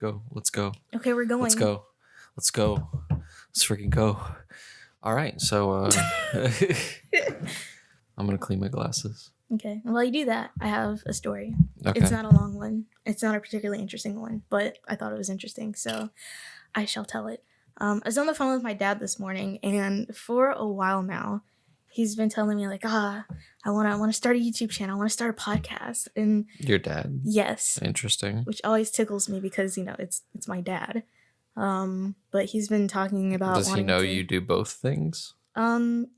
Go. Let's go. Okay, we're going. Let's go. Let's go. Let's freaking go. All right. So I'm going to clean my glasses. Okay. While you do that, I have a story. Okay. It's not a long one. It's not a particularly interesting one, but I thought it was interesting, so I shall tell it. I was on the phone with my dad this morning, and for a while now, he's been telling me, like, I want to start a YouTube channel. I want to start a podcast. And your dad? Yes. Interesting. Which always tickles me because, it's my dad. But he's been talking about Does he know you do both things?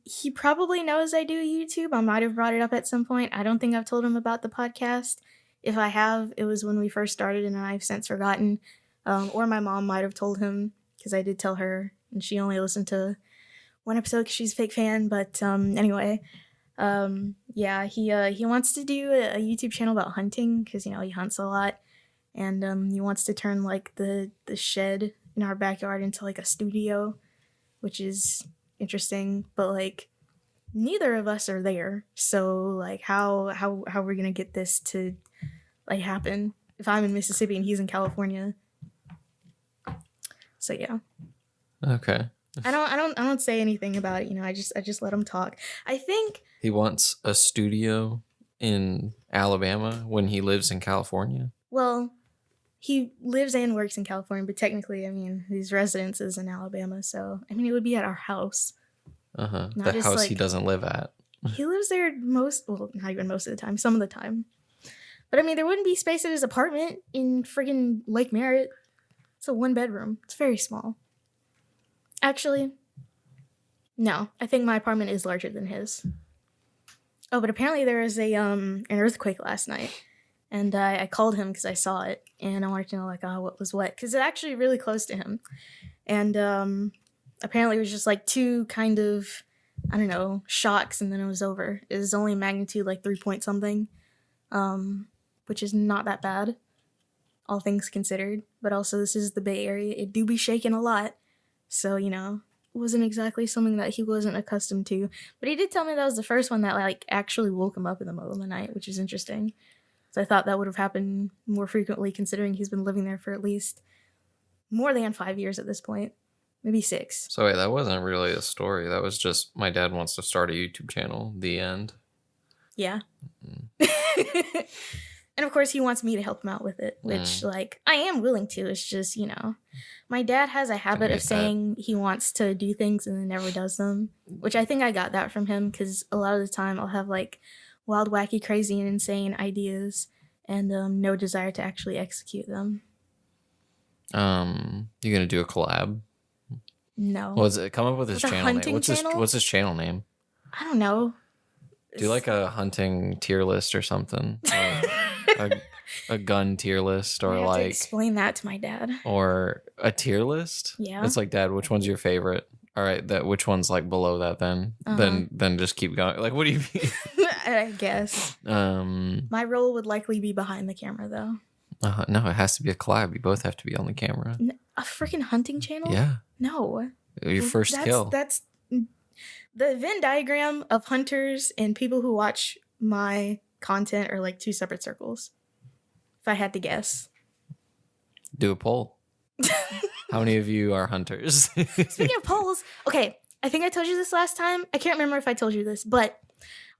He probably knows I do YouTube. I might have brought it up at some point. I don't think I've told him about the podcast. If I have, it was when we first started and I've since forgotten. Or my mom might have told him because I did tell her and she only listened to one episode because she's a fake fan. But anyway, yeah, he wants to do a YouTube channel about hunting because, he hunts a lot. And he wants to turn like the shed in our backyard into like a studio, which is interesting, but like neither of us are there, so like how we're gonna get this to like happen if I'm in Mississippi and he's in California. So yeah. Okay. I don't say anything about it, I just let him talk. I think he wants a studio in Alabama when he lives in California. Well, he lives and works in California, but technically, his residence is in Alabama, so, it would be at our house. Uh-huh. The house he doesn't live at. He lives there not even most of the time, some of the time. But, there wouldn't be space at his apartment in friggin' Lake Merritt. It's a 1-bedroom. It's very small. Actually, no. I think my apartment is larger than his. Oh, but apparently there was an earthquake last night. And I called him because I saw it, and I wanted to know, what was what, because it's actually really close to him. And apparently it was just, two kind of, shocks, and then it was over. It was only magnitude, 3-point-something, which is not that bad, all things considered. But also, this is the Bay Area. It do be shaking a lot, so, it wasn't exactly something that he wasn't accustomed to. But he did tell me that was the first one that, actually woke him up in the middle of the night, which is interesting. So I thought that would have happened more frequently considering he's been living there for at least more than 5 years at this point. Maybe 6. So wait, that wasn't really a story. That was just my dad wants to start a YouTube channel. The end. Yeah. Mm-hmm. And of course he wants me to help him out with it, which I am willing to. It's just, my dad has a habit of saying he wants to do things and then never does them, which I think I got that from him because a lot of the time I'll have wild, wacky, crazy, and insane ideas, and no desire to actually execute them. You gonna do a collab? No. What's it? Come up with his channel name. What's his channel name? I don't know. Do a hunting tier list or something? A gun tier list, or I have to explain that to my dad. Or a tier list? Yeah. It's Dad, which one's your favorite? All right, which one's below that then? Uh-huh. Then just keep going. What do you mean? I guess. My role would likely be behind the camera though. No, it has to be a collab. You both have to be on the camera. A freaking hunting channel? Yeah. No. Your first kill. That's the Venn diagram of hunters and people who watch my content are 2 separate circles. If I had to guess. Do a poll. How many of you are hunters? Speaking of polls, okay, I think I told you this last time. I can't remember if I told you this, but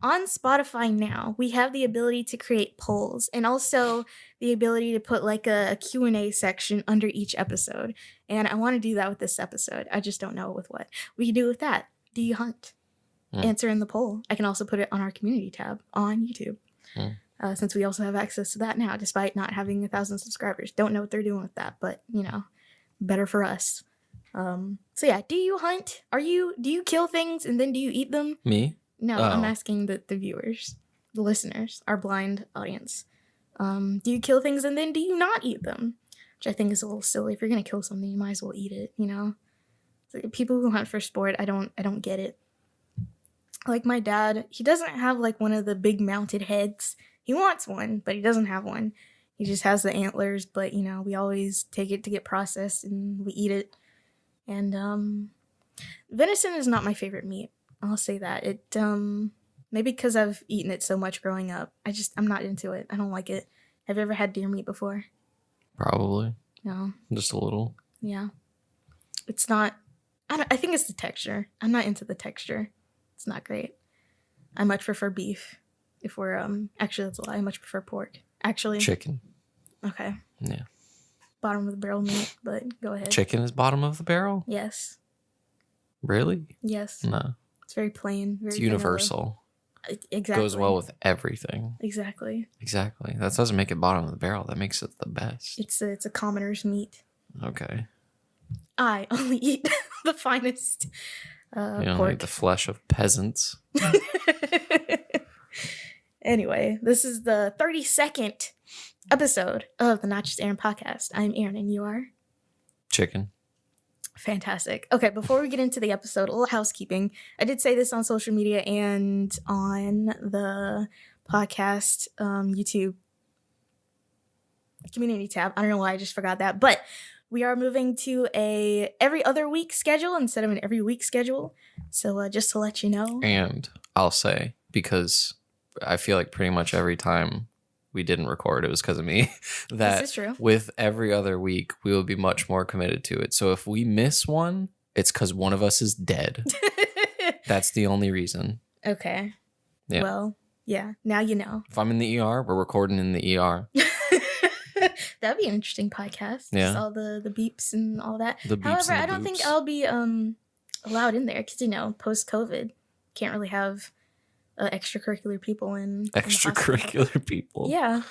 on Spotify now, we have the ability to create polls and also the ability to put a Q&A section under each episode. And I want to do that with this episode. I just don't know with what. We can do it with that. Do you hunt? Answer in the poll. I can also put it on our community tab on YouTube. Since we also have access to that now, despite not having 1,000 subscribers. Don't know what they're doing with that, but, better for us. So yeah, do you hunt? Do you kill things and then do you eat them? Me? No, I'm asking the viewers, the listeners, our blind audience. Do you kill things and then do you not eat them? Which I think is a little silly. If you're going to kill something, you might as well eat it, People who hunt for sport, I don't get it. My dad, he doesn't have one of the big mounted heads. He wants one, but he doesn't have one. He just has the antlers, but we always take it to get processed and we eat it. And venison is not my favorite meat. I'll say that. It maybe because I've eaten it so much growing up. I'm not into it. I don't like it. Have you ever had deer meat before? Probably. No. Just a little. Yeah. It's not. I think it's the texture. I'm not into the texture. It's not great. I much prefer beef. If we're actually, that's a lie. I much prefer pork. Actually, Chicken. Okay. Yeah. Bottom of the barrel meat, but go ahead. Chicken is bottom of the barrel? Yes. Really? Yes. No. It's very plain. Very It's universal. Exactly. Goes well with everything. Exactly. Exactly. That doesn't make it bottom of the barrel. That makes it the best. It's a commoner's meat. Okay. I only eat the finest You don't pork. like the flesh of peasants. Anyway, this is the 32nd episode of the Not Just Aaron podcast. I'm Aaron, and you are? Chicken. Fantastic. Okay, before we get into the episode, a little housekeeping. I did say this on social media and on the podcast YouTube community tab. I don't know why I just forgot that, but we are moving to a every other week schedule instead of an every week schedule. So just to let you know. And I'll say, because I feel like pretty much every time we didn't record, it was because of me, that This is true. with every other week, we will be much more committed to it. So if we miss one, it's because one of us is dead. That's the only reason. Okay. Yeah. Well, yeah. Now you know. If I'm in the ER, we're recording in the ER. That'd be an interesting podcast. Yeah. Just all the beeps and all that. The beeps However, and the I don't think boops. I'll be allowed in there because post COVID, can't really have extracurricular people in the hospital. Extracurricular people. Yeah.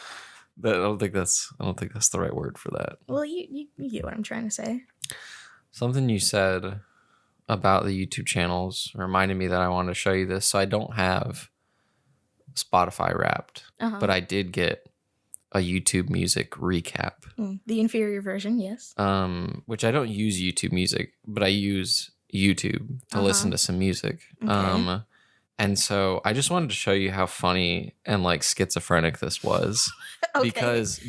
I don't think that's the right word for that. Well, you get what I'm trying to say. Something you said about the YouTube channels reminded me that I wanted to show you this. So I don't have Spotify Wrapped, but I did get a YouTube Music recap. The inferior version, yes. Which I don't use YouTube Music, but I use YouTube to listen to some music. Okay. And so I just wanted to show you how funny and like schizophrenic this was. Okay.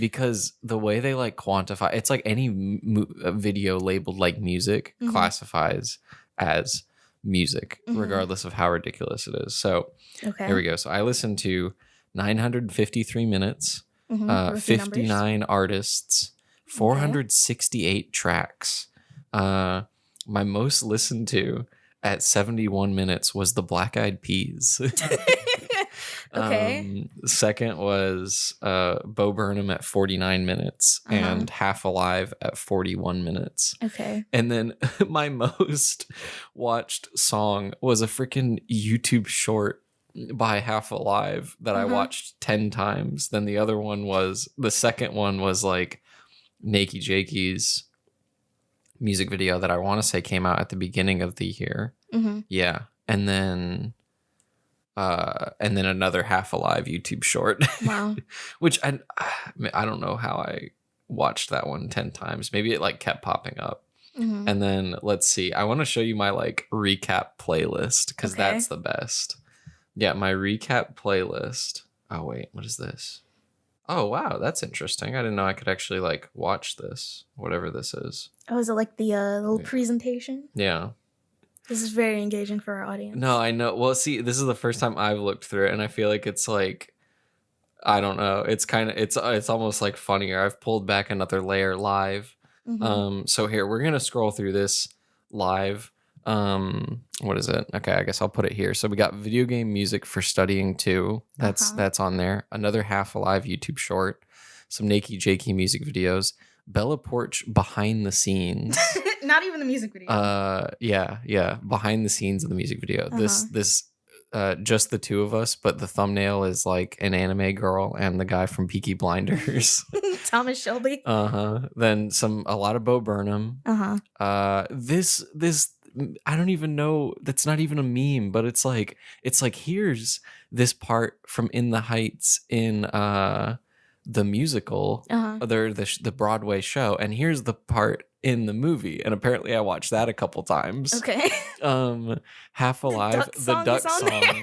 because the way they like quantify, it's like any video labeled like music classifies as music, regardless of how ridiculous it is. So here we go. So I listened to 953 minutes, 59 artists, 468 tracks. My most listened to at 71 minutes was the Black Eyed Peas. Okay. Second was Bo Burnham at 49 minutes and Half Alive at 41 minutes. Okay. And then my most watched song was a freaking YouTube short by Half Alive that I watched 10 times. Then the second one was like Nakey Jakey's music video that I want to say came out at the beginning of the year. Yeah. And then another Half Alive YouTube short. Wow. Which I don't know how I watched that one 10 times. Maybe it like kept popping up. And then let's see. I want to show you my like recap playlist because that's the best. Yeah, my recap playlist. Oh wait, what is this? Oh wow, that's interesting. I didn't know I could actually like watch this, whatever this is. Oh, is it like the little presentation? Yeah. This is very engaging for our audience. No, I know. Well, see, this is the first time I've looked through it, and I feel like it's like, I don't know. It's kind of, it's almost like funnier. I've pulled back another layer live. So here, we're going to scroll through this live. What is it? Okay, I guess I'll put it here. So we got video game music for studying too. That's on there. Another Half Alive YouTube short. Some Nakey Jakey music videos. Bella Porch behind the scenes. Not even the music video. Yeah. Behind the scenes of the music video. This just the two of us, but the thumbnail is like an anime girl and the guy from Peaky Blinders. Thomas Shelby. Then a lot of Bo Burnham. This I don't even know. That's not even a meme, but it's like here's this part from In the Heights in the musical, the Broadway show, and here's the part in the movie, and apparently I watched that a couple times. Okay. Half Alive, the duck song.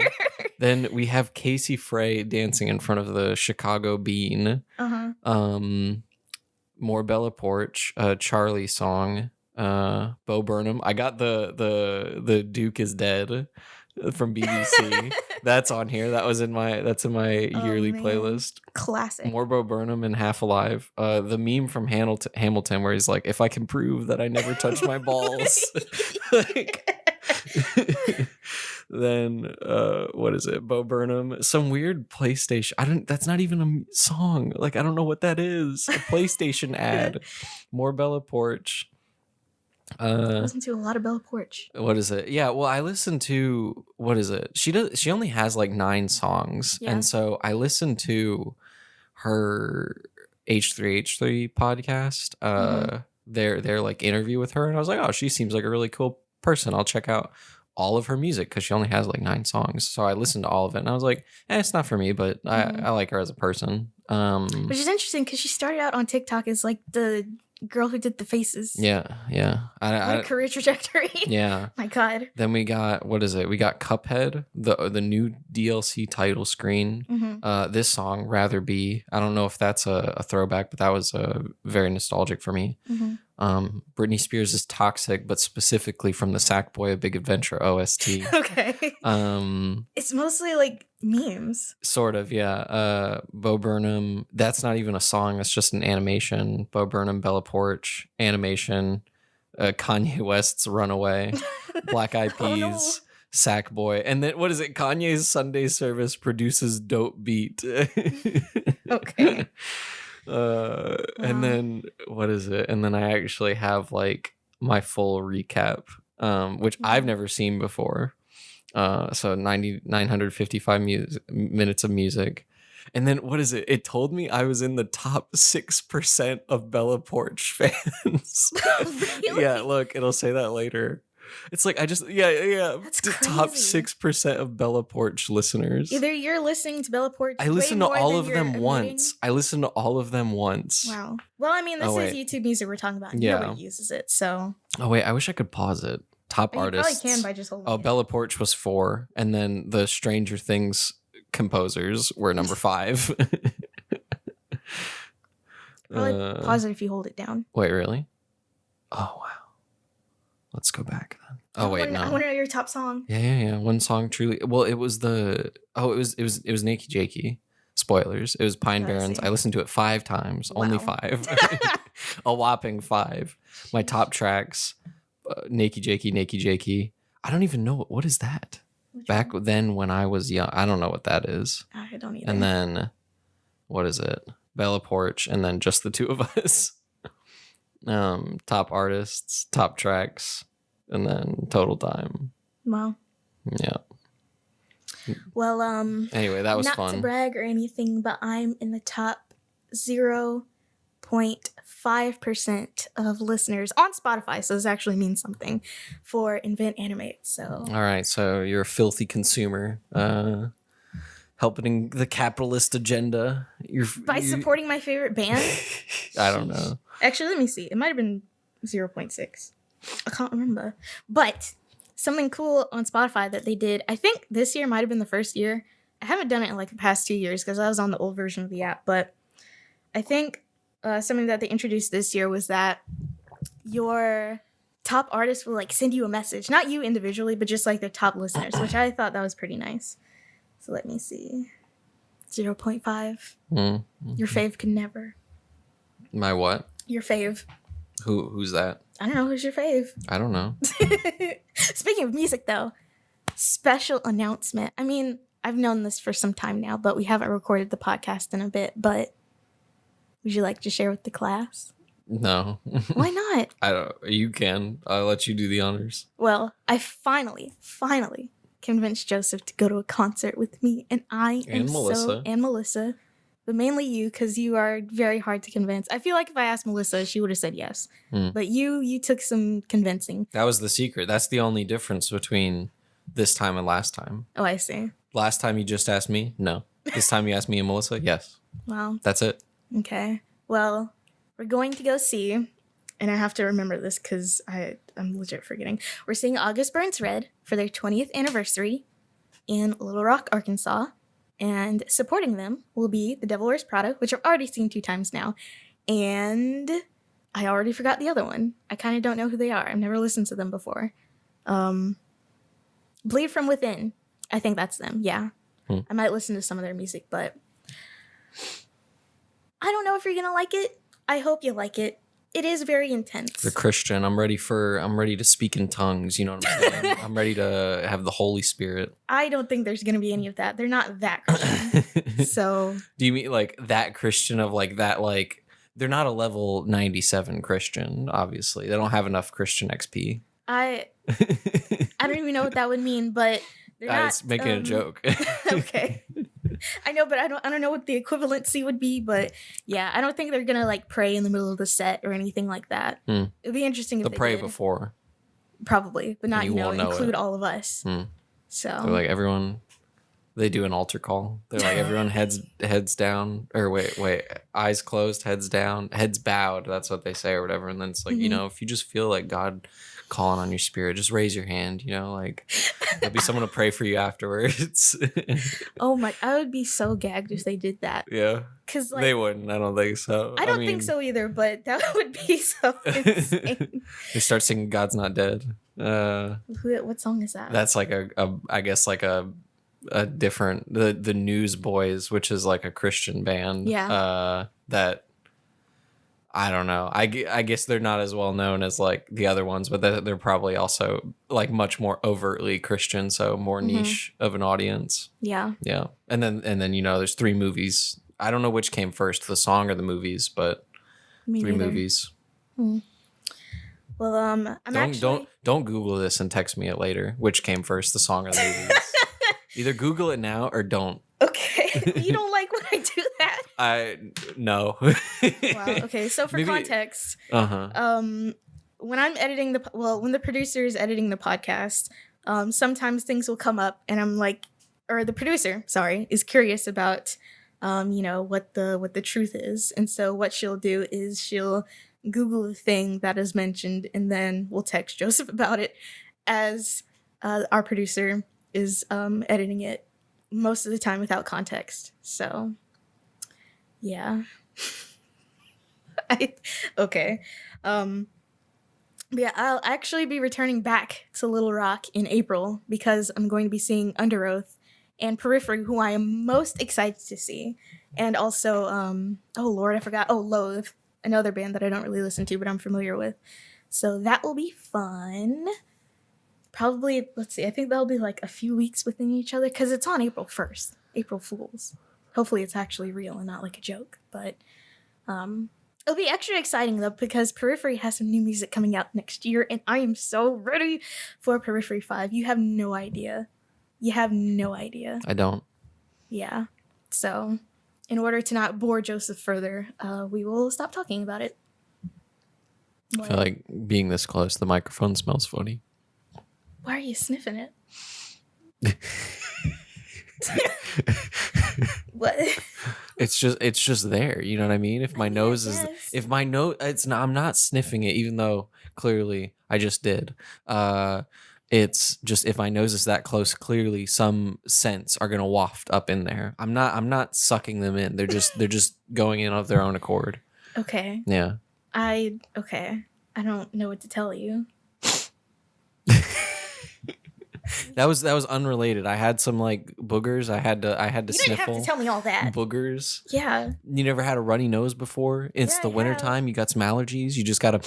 Then we have Casey Frey dancing in front of the Chicago Bean. More Bella Porch, Charlie song, Bo Burnham. I got the Duke is Dead from BBC. That's on here. That's in my yearly playlist. Classic. More Bo Burnham and Half Alive. The meme from Hamilton where he's like, if I can prove that I never touched my balls. Like, then what is it? Bo Burnham, some weird PlayStation. That's not even a song. Like, I don't know what that is. A PlayStation ad. More Bella Porch. I listen to a lot of Bella Porch. What is it? Yeah, well, I listen to, what is it? She only has like 9 songs. Yeah. And so I listened to her H3H3 podcast. Their like interview with her, and I was like, oh, she seems like a really cool person. I'll check out all of her music because she only has like 9 songs. So I listened to all of it, and I was like, it's not for me, but I like her as a person. Which is interesting because she started out on TikTok as like the girl who did the faces. Yeah. What a career trajectory. Yeah. My God. Then we got, what is it? We got Cuphead, the new DLC title screen. This song, Rather Be. I don't know if that's a throwback, but that was very nostalgic for me. Britney Spears is Toxic, but specifically from the Sackboy: A Big Adventure OST. Okay. It's mostly like memes. Sort of, yeah. Bo Burnham, that's not even a song, that's just an animation. Bo Burnham, Bella Porch, animation. Kanye West's Runaway. Black Eyed Peas. Oh, no. Sackboy. And then, what is it? Kanye's Sunday Service produces Dope Beat. Okay. And then, what is it? And then I actually have like my full recap, which I've never seen before. So 955 minutes of music. And then, what is it? It told me I was in the top 6% of Bella Porch fans. Really? Yeah, look, it'll say that later. It's like, That's top 6% of Bella Porch listeners. Either you're listening to Bella Porch. I listened to all of them once. Wow. Well, I mean, this is YouTube music we're talking about. Yeah. Nobody uses it, so. Oh, wait, I wish I could pause it. Top artists. You probably can by just holding it. Bella Porch was 4, and then the Stranger Things composers were number 5. Probably pause it if you hold it down. Wait, really? Oh, wow. Let's go back then. Oh, wait, no. I want to know your top song. Yeah. One song truly. Well, it was it was Nakey Jakey. Spoilers. It was Pine Barrens. I listened to it 5 times. Wow. Only 5. A whopping 5. My top tracks. Nakey Jakey. I don't even know. What is that? Back then when I was young. I don't know what that is. I don't either. And then, what is it? Bella Porch, and then just the 2 of us. Top artists, top tracks, and then total time. Wow. Yeah. Well, anyway, that was fun. Not to brag or anything, but I'm in the top 0.5% of listeners on Spotify, so this actually means something for Invent Animate. So. All right, so you're a filthy consumer, helping the capitalist agenda. By supporting my favorite band. I don't know. Actually, let me see. It might have been 0.6. I can't remember. But something cool on Spotify that they did, I think this year might have been the first year. I haven't done it in like the past 2 years because I was on the old version of the app. But I think something that they introduced this year was that your top artist will like send you a message. Not you individually, but just like their top listeners, which I thought that was pretty nice. So let me see. 0.5. Mm-hmm. Your fave could never. My what? Your fave. Who's that? I don't know. Who's your fave? I don't know. Speaking of music, though, special announcement. I mean, I've known this for some time now, but we haven't recorded the podcast in a bit. But would you like to share with the class? No. Why not? I don't. You can. I'll let you do the honors. Well, I finally convinced Joseph to go to a concert with me, and Melissa. But mainly you, because you are very hard to convince. I feel like if I asked Melissa, she would have said yes. But you took some convincing. That was the secret. That's the only difference between this time and last time. Oh, I see. Last time you just asked me? No. This time you asked me and Melissa? Yes. Wow. That's it. Okay. Well, we're going to go see, and I have to remember this because I'm legit forgetting. We're seeing August Burns Red for their 20th anniversary in Little Rock, Arkansas. And supporting them will be The Devil Wears Prada, which I've already seen 2 times now. And I already forgot the other one. I kind of don't know who they are. I've never listened to them before. Bleed From Within. I think that's them. Yeah. I might listen to some of their music, but I don't know if you're going to like it. I hope you like it. It is very intense. The Christian. I'm ready to speak in tongues. You know what I'm saying? I'm ready to have the Holy Spirit. I don't think there's going to be any of that. They're not that Christian. So. Do you mean like that Christian of like that, like, they're not a level 97 Christian, obviously. They don't have enough Christian XP. I don't even know what that would mean, but they're not. I was making a joke. Okay. I know, but I don't know what the equivalency would be, but yeah, I don't think they're gonna like pray in the middle of the set or anything like that. It'd be interesting if they pray did. before. Probably, but not include all of us. So they're like everyone. They do an altar call. They're like everyone heads down, or wait, eyes closed, heads down, heads bowed. That's what they say or whatever. And then it's like, if you just feel like God calling on your spirit, just raise your hand, like there'll be someone to pray for you afterwards. Oh my, I would be so gagged if they did that. Yeah. Because like, they wouldn't. I don't think so. I don't think so either, but that would be so insane. They start singing God's Not Dead. What song is that? That's like I guess like a different, the Newsboys, which is like a Christian band. Yeah. That I don't know. I guess they're not as well known as like the other ones, but they're probably also like much more overtly Christian, so more niche of an audience. Yeah. Yeah. And then there's 3 movies. I don't know which came first, the song or the movies, but 3 movies. Well, don't Google this and text me it later. Which came first, the song or the movies? Either Google it now or don't. Okay. You don't like when I do that? No. Wow. Okay. So for context, when I'm editing when the producer is editing the podcast, sometimes things will come up, and I'm like, or the producer, sorry, is curious about, what the truth is, and so what she'll do is she'll Google the thing that is mentioned, and then we'll text Joseph about it, as our producer is editing it most of the time without context. So, yeah. Okay. Yeah, I'll actually be returning back to Little Rock in April because I'm going to be seeing Under Oath and Periphery, who I am most excited to see. And also, oh Lord, I forgot. Oh, Loathe, another band that I don't really listen to, but I'm familiar with. So that will be fun. Probably, let's see, I think that'll be like a few weeks within each other because it's on April 1st, April Fools. Hopefully it's actually real and not like a joke. But it'll be extra exciting though because Periphery has some new music coming out next year and I am so ready for Periphery 5. You have no idea. I don't. Yeah. So in order to not bore Joseph further, we will stop talking about it. I feel like being this close, the microphone smells funny. Why are you sniffing it? What? It's just there. You know what I mean? If my nose is, I'm not sniffing it, even though clearly I just did. It's just if my nose is that close, clearly some scents are gonna waft up in there. I'm not sucking them in. They're just going in of their own accord. Okay. Yeah. I don't know what to tell you. That was unrelated. I had some like boogers. I had to sniffle. You didn't have to tell me all that. Boogers. Yeah. You never had a runny nose before? It's the wintertime. You got some allergies. You just gotta.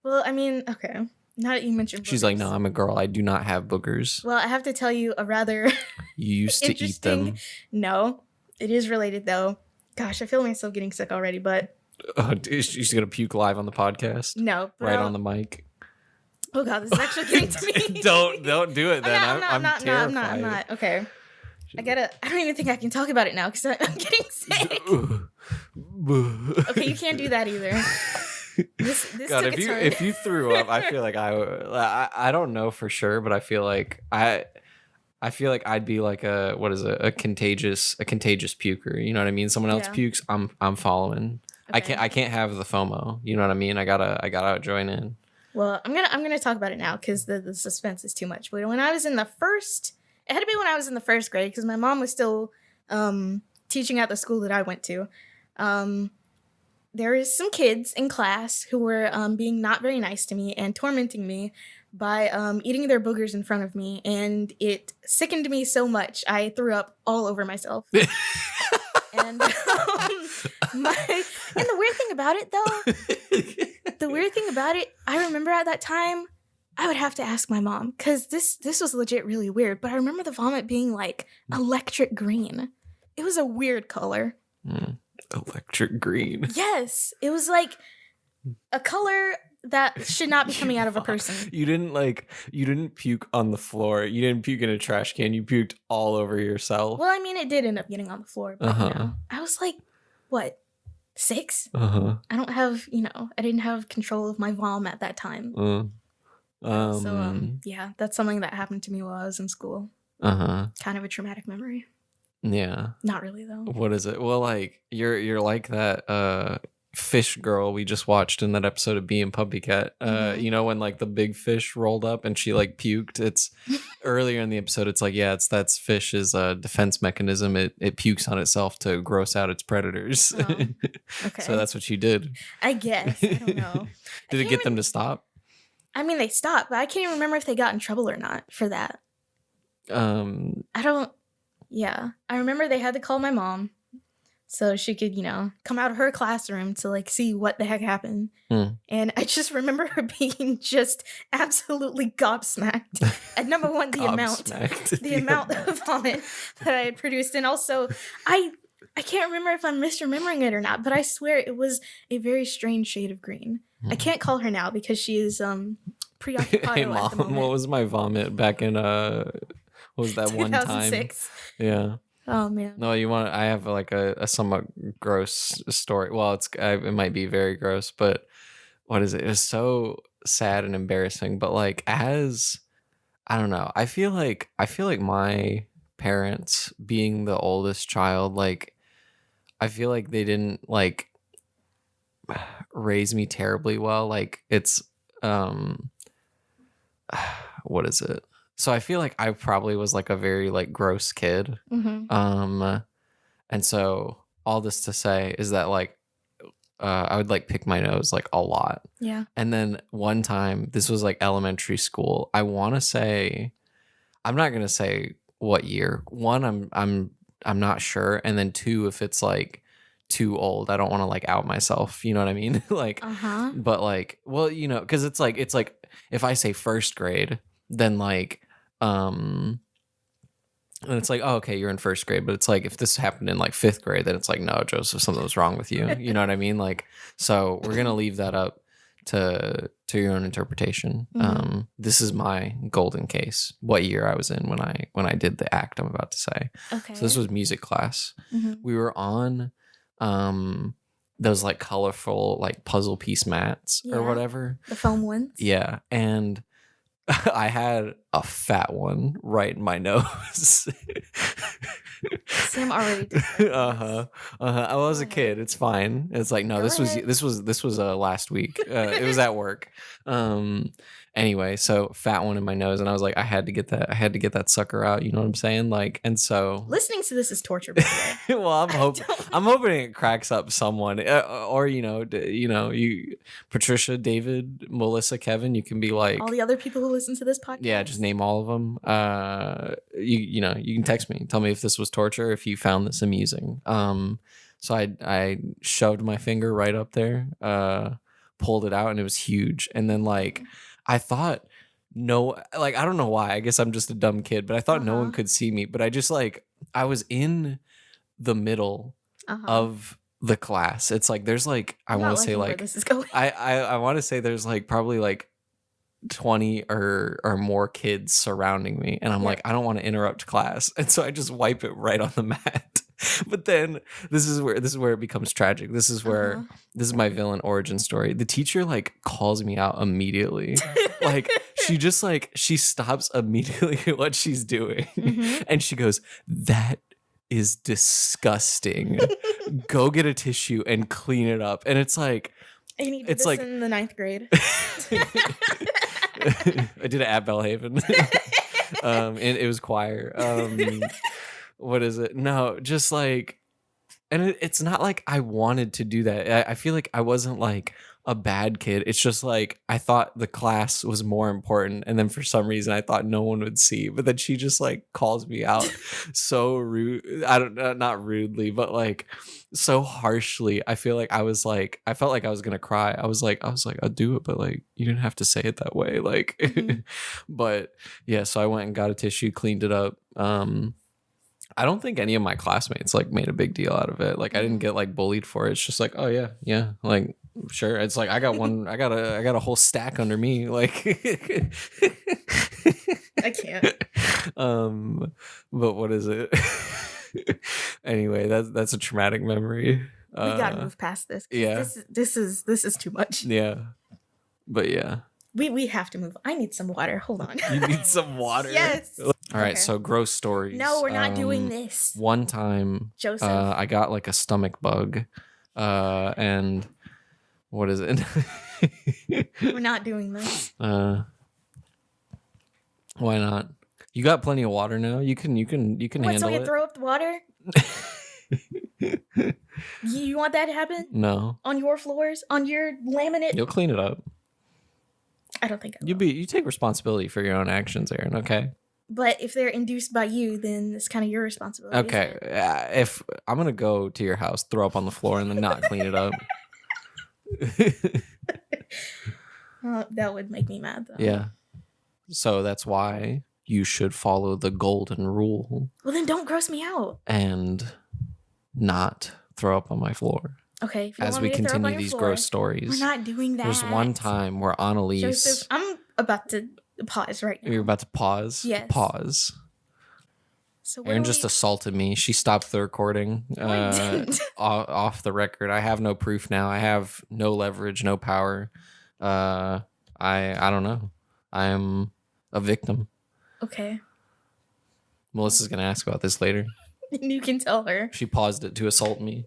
Well, I mean, okay. Now that you mentioned boogers. She's like, no, I'm a girl. I do not have boogers. Well, I have to tell you a rather You used to eat them. No. It is related though. Gosh, I feel myself getting sick already, but she's gonna puke live on the podcast. No. Right on the mic. Oh God, this is actually getting to me. don't do it then. I'm terrified. I'm not. Okay. I don't even think I can talk about it now because I'm getting sick. Okay, you can't do that either. This God, took if you threw up, I feel like I don't know for sure, but I feel like I'd be like a contagious puker. You know what I mean? Someone else pukes, I'm following. Okay. I can't have the FOMO. You know what I mean? I gotta join in. Well, I'm gonna talk about it now because the suspense is too much. But when I was in it had to be when I was in the first grade because my mom was still teaching at the school that I went to. there is some kids in class who were being not very nice to me and tormenting me by eating their boogers in front of me, and it sickened me so much I threw up all over myself. And the weird thing about it, though, I remember at that time, I would have to ask my mom, because this was legit really weird, but I remember the vomit being like electric green. It was a weird color. Electric green. Yes, it was like a color that should not be coming out of a person. You didn't puke on the floor. You didn't puke in a trash can. You puked all over yourself. Well, I mean, it did end up getting on the floor, but I was like, what, 6? I don't have, I didn't have control of my vom at that time. Yeah, that's something that happened to me while I was in school. Kind of a traumatic memory. Yeah. Not really, though. What is it? Well, like, you're like that fish girl we just watched in that episode of Bee and Puppycat. When like the big fish rolled up and she like puked. It's earlier in the episode. It's like, that's fish's defense mechanism. It pukes on itself to gross out its predators. Oh, okay. So that's what she did. I guess. I don't know. Did it get them to stop? I mean, they stopped, but I can't even remember if they got in trouble or not for that. I remember they had to call my mom so she could, come out of her classroom to like see what the heck happened. And I just remember her being just absolutely gobsmacked at number one, the amount of vomit that I had produced. And also I can't remember if I'm misremembering it or not, but I swear it was a very strange shade of green. I can't call her now because she is preoccupied. Hey mom, what was my vomit back in what was that one time? 2006. Yeah. Oh man. No, I have like a somewhat gross story. Well, it might be very gross, but what is it? It was so sad and embarrassing. But like, I don't know. I feel like my parents, being the oldest child, like I feel like they didn't like raise me terribly well. Like it's what is it? So I feel like I probably was like a very like gross kid. And so all this to say is that like I would like pick my nose like a lot. Yeah. And then one time, this was like elementary school. I want to say, I'm not gonna say what year. One, I'm not sure, and then two, if it's like too old, I don't want to like out myself. You know what I mean? Like, but like, well, because it's like if I say first grade, then like, and it's like, oh, okay, you're in first grade. But it's like, if this happened in like fifth grade, then it's like, no, Joseph, something was wrong with you. You know what I mean? Like, so we're going to leave that up to your own interpretation. This is my golden case, what year I was in when I did the act I'm about to say. Okay. So this was music class. We were on those like colorful like puzzle piece mats or whatever. The foam ones. Yeah. And I had a fat one right in my nose. Sam already did. I was a kid. It's fine. It's like, no, this was last week. It was at work. Anyway, so fat one in my nose, and I was like, I had to get that sucker out. You know what I'm saying? Like, and so listening to this is torture. By the way. Well, I'm hoping it cracks up someone, or you, Patricia, David, Melissa, Kevin. You can be like all the other people who listen to this podcast. Yeah, just name all of them. You can text me, tell me if this was torture, if you found this amusing. So I shoved my finger right up there, pulled it out, and it was huge. And then like I thought, I don't know why. I guess I'm just a dumb kid, but I thought no one could see me. But I just like I was in the middle of the class. It's like there's like I want to say like this is going. I want to say there's like probably like 20 or more kids surrounding me, and I'm like, I don't want to interrupt class, and so I just wipe it right on the mat. But then this is where it becomes tragic. This is where this is my villain origin story. The teacher like calls me out immediately. Like she stops immediately at what she's doing, and she goes, "That is disgusting. Go get a tissue and clean it up." And it's like it's like in the 9th grade. I did it at Belhaven. And it was choir. What is it? No, just like And it's not like I wanted to do that. I feel like I wasn't like a bad kid. It's just like I thought the class was more important, and then for some reason I thought no one would see. But then she just like calls me out so rude. I don't know, not rudely, but like so harshly. I feel like I felt like I was gonna cry. I was like, I'll do it, but like you didn't have to say it that way. Like, but yeah. So I went and got a tissue, cleaned it up. I don't think any of my classmates like made a big deal out of it. Like I didn't get like bullied for it. It's just like, oh yeah, like sure. It's like I got a whole stack under me. Like I can't. But what is it? Anyway, that's a traumatic memory. We gotta move past this. Yeah. This is too much. Yeah. But yeah. We have to move. I need some water. Hold on. You need some water? Yes. All right, so gross stories. No, we're not doing this. One time, Joseph. I got like a stomach bug, and what is it? We're not doing this. Why not? You got plenty of water now. You can What, handle so you it. throw up the water? You want that to happen? No, On your floors? On your laminate? you'll clean it up. I don't think I will. You take responsibility for your own actions, Aaron. Okay. But if they're induced by you, then it's kind of your responsibility. Okay. Isn't it? If I'm gonna go to your house, throw up on the floor, and then not clean it up. That would make me mad, though. Yeah. So that's why you should follow the golden rule Well, then don't gross me out. and not throw up on my floor. Okay. If you don't As want we me to throw up on continue your these floor, gross stories. we're not doing that. There's one time where Annalise, Joseph, I'm about to pause right now. you're about to pause. Yes. Pause. So Aaron just assaulted me. She stopped the recording I didn't. off the record. I have no proof now. I have no leverage, no power. I don't know. I am a victim. Okay. Melissa's gonna ask about this later. You can tell her. She paused it to assault me.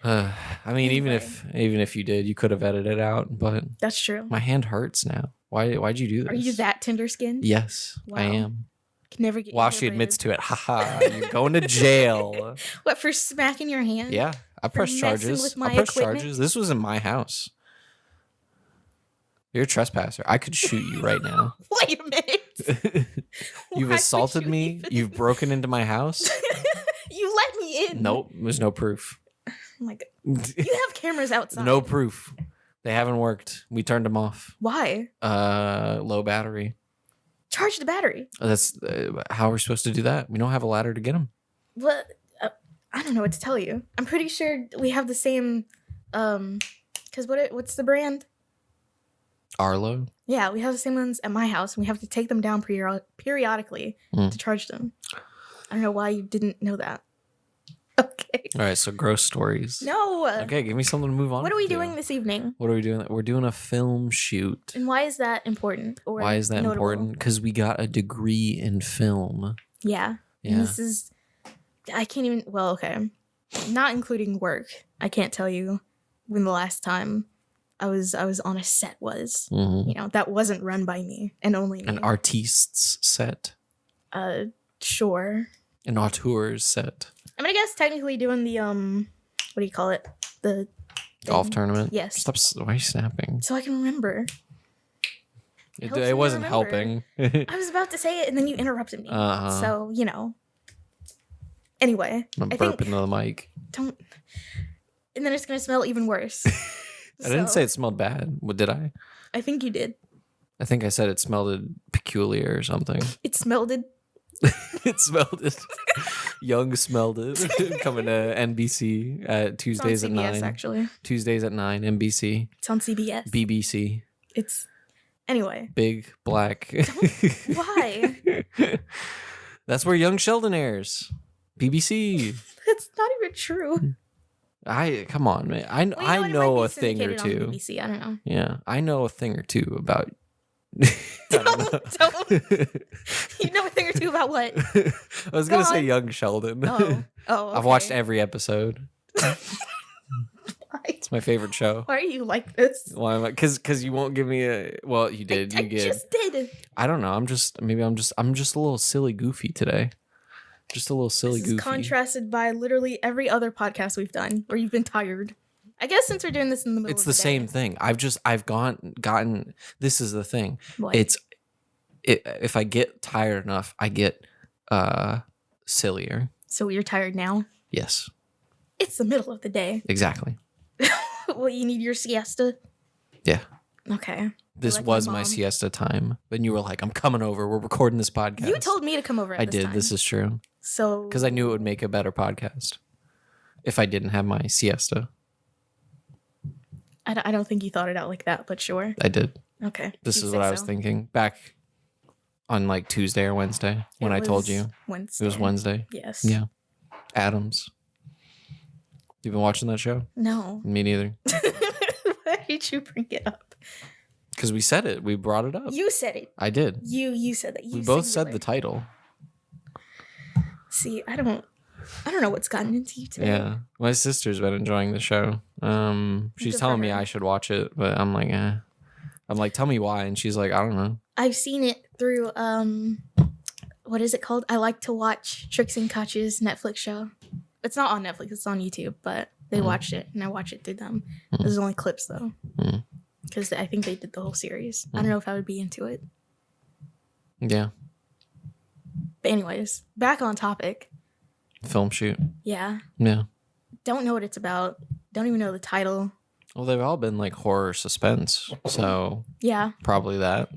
I mean, even if you did, you could have edited it out. But That's true. my hand hurts now. Why'd you do this? Are you that tender skinned? Yes, Wow. I am. Can never get. While your she hair admits braided. to it, haha, you're going to jail. What, for smacking your hand? Yeah, I pressed messing charges. with my I pressed equipment? charges. This was in my house. You're a trespasser. I could shoot you right now. Wait a minute. You've Why would assaulted you me. even- You've broken into my house. You let me in. Nope, there's no proof. Oh my God. You have cameras outside. No proof. They haven't worked. We turned them off. Why? Low battery. Charge the battery. That's how we're supposed to do that. We don't have a ladder to get them. What? I don't know what to tell you. I'm pretty sure we have the same. Because what's the brand? Arlo. Yeah, we have the same ones at my house, and we have to take them down periodically to charge them. I don't know why you didn't know that. Okay. All right, so gross stories. No. Okay, give me something to move on. What are we to. doing this evening? What are we doing? We're doing a film shoot. And why is that important? Or Why is that notable? important? Because we got a degree in film. Yeah. Yeah. And this is. I can't even. Well, okay. Not including work. I can't tell you when the last time I was on a set was. Mhm. You know, that wasn't run by me and only me. An artiste's set. Sure. An auteur's set. I mean, I guess technically doing the what do you call it? The Golf thing. tournament. Yes. Stop. Why are you snapping? So I can remember. helps me It wasn't remember. helping. I was about to say it and then you interrupted me. Uh-huh. So, you know. Anyway, I'm I gonna burp think into the mic. don't and then it's going to smell even worse. I didn't So, say it smelled bad. What did I? I think you did. I think I said it smelled peculiar or something. It smelled it. It smelled it. Young smelled it. Coming to NBC at Tuesdays It's on at CBS 9. actually. Tuesdays at 9, NBC. It's on CBS. BBC. It's anyway. Big black. Why? That's where Young Sheldon airs. BBC. That's not even true. Come on, man. I Well, you I it know might a be thing or syndicated on two. BBC. I don't know. Yeah, I know a thing or two about. I don't know. Don't. You know a thing or two about what? I was gonna Go say on. Young Sheldon. Oh. I've watched okay. every episode. Why? It's my favorite show. Why are you like this? Why am I? Because you won't give me a. Well, you did. I You did. just did. I don't know. I'm just a little silly goofy today. Just a little silly This is goofy. contrasted by literally every other podcast we've done where you've been tired. I guess since we're doing this in the middle It's of the day. same thing. I've gotten. This is the thing. What? If I get tired enough, I get sillier. So you're tired now? Yes. It's the middle of the day. Exactly. Well, you need your siesta? Yeah. Okay. This like was my my mom. siesta time. Then you were like, I'm coming over. We're recording this podcast. You told me to come over at I this did. time. This is true. So... Because I knew it would make a better podcast if I didn't have my siesta. I don't think you thought it out like that, but sure. I did. Okay. This you is say what I was so. thinking back on like Tuesday or Wednesday when It I told was you. Wednesday. It was Wednesday. Yes. Yeah. Adams. You been watching that show? No. Me neither. Why did you bring it up? Because we said it. We brought it up. You said it. I did. You said that. We both said the title. See, I don't know what's gotten into you today. Yeah. My sister's been enjoying the show. She's Good telling for me her. I should watch it, but I'm like, eh. I'm like, tell me why. And she's like, I don't know. I've seen it through what is it called? I like to watch Trix and Katya's Netflix show. It's not on Netflix, it's on YouTube, but they watched it and I watch it through them. There's only clips though. Because I think they did the whole series. I don't know if I would be into it. Yeah. But anyways, back on topic. Film shoot. Yeah. Yeah. Don't know what it's about. Don't even know the title. Well, they've all been like horror suspense. So Yeah, probably that.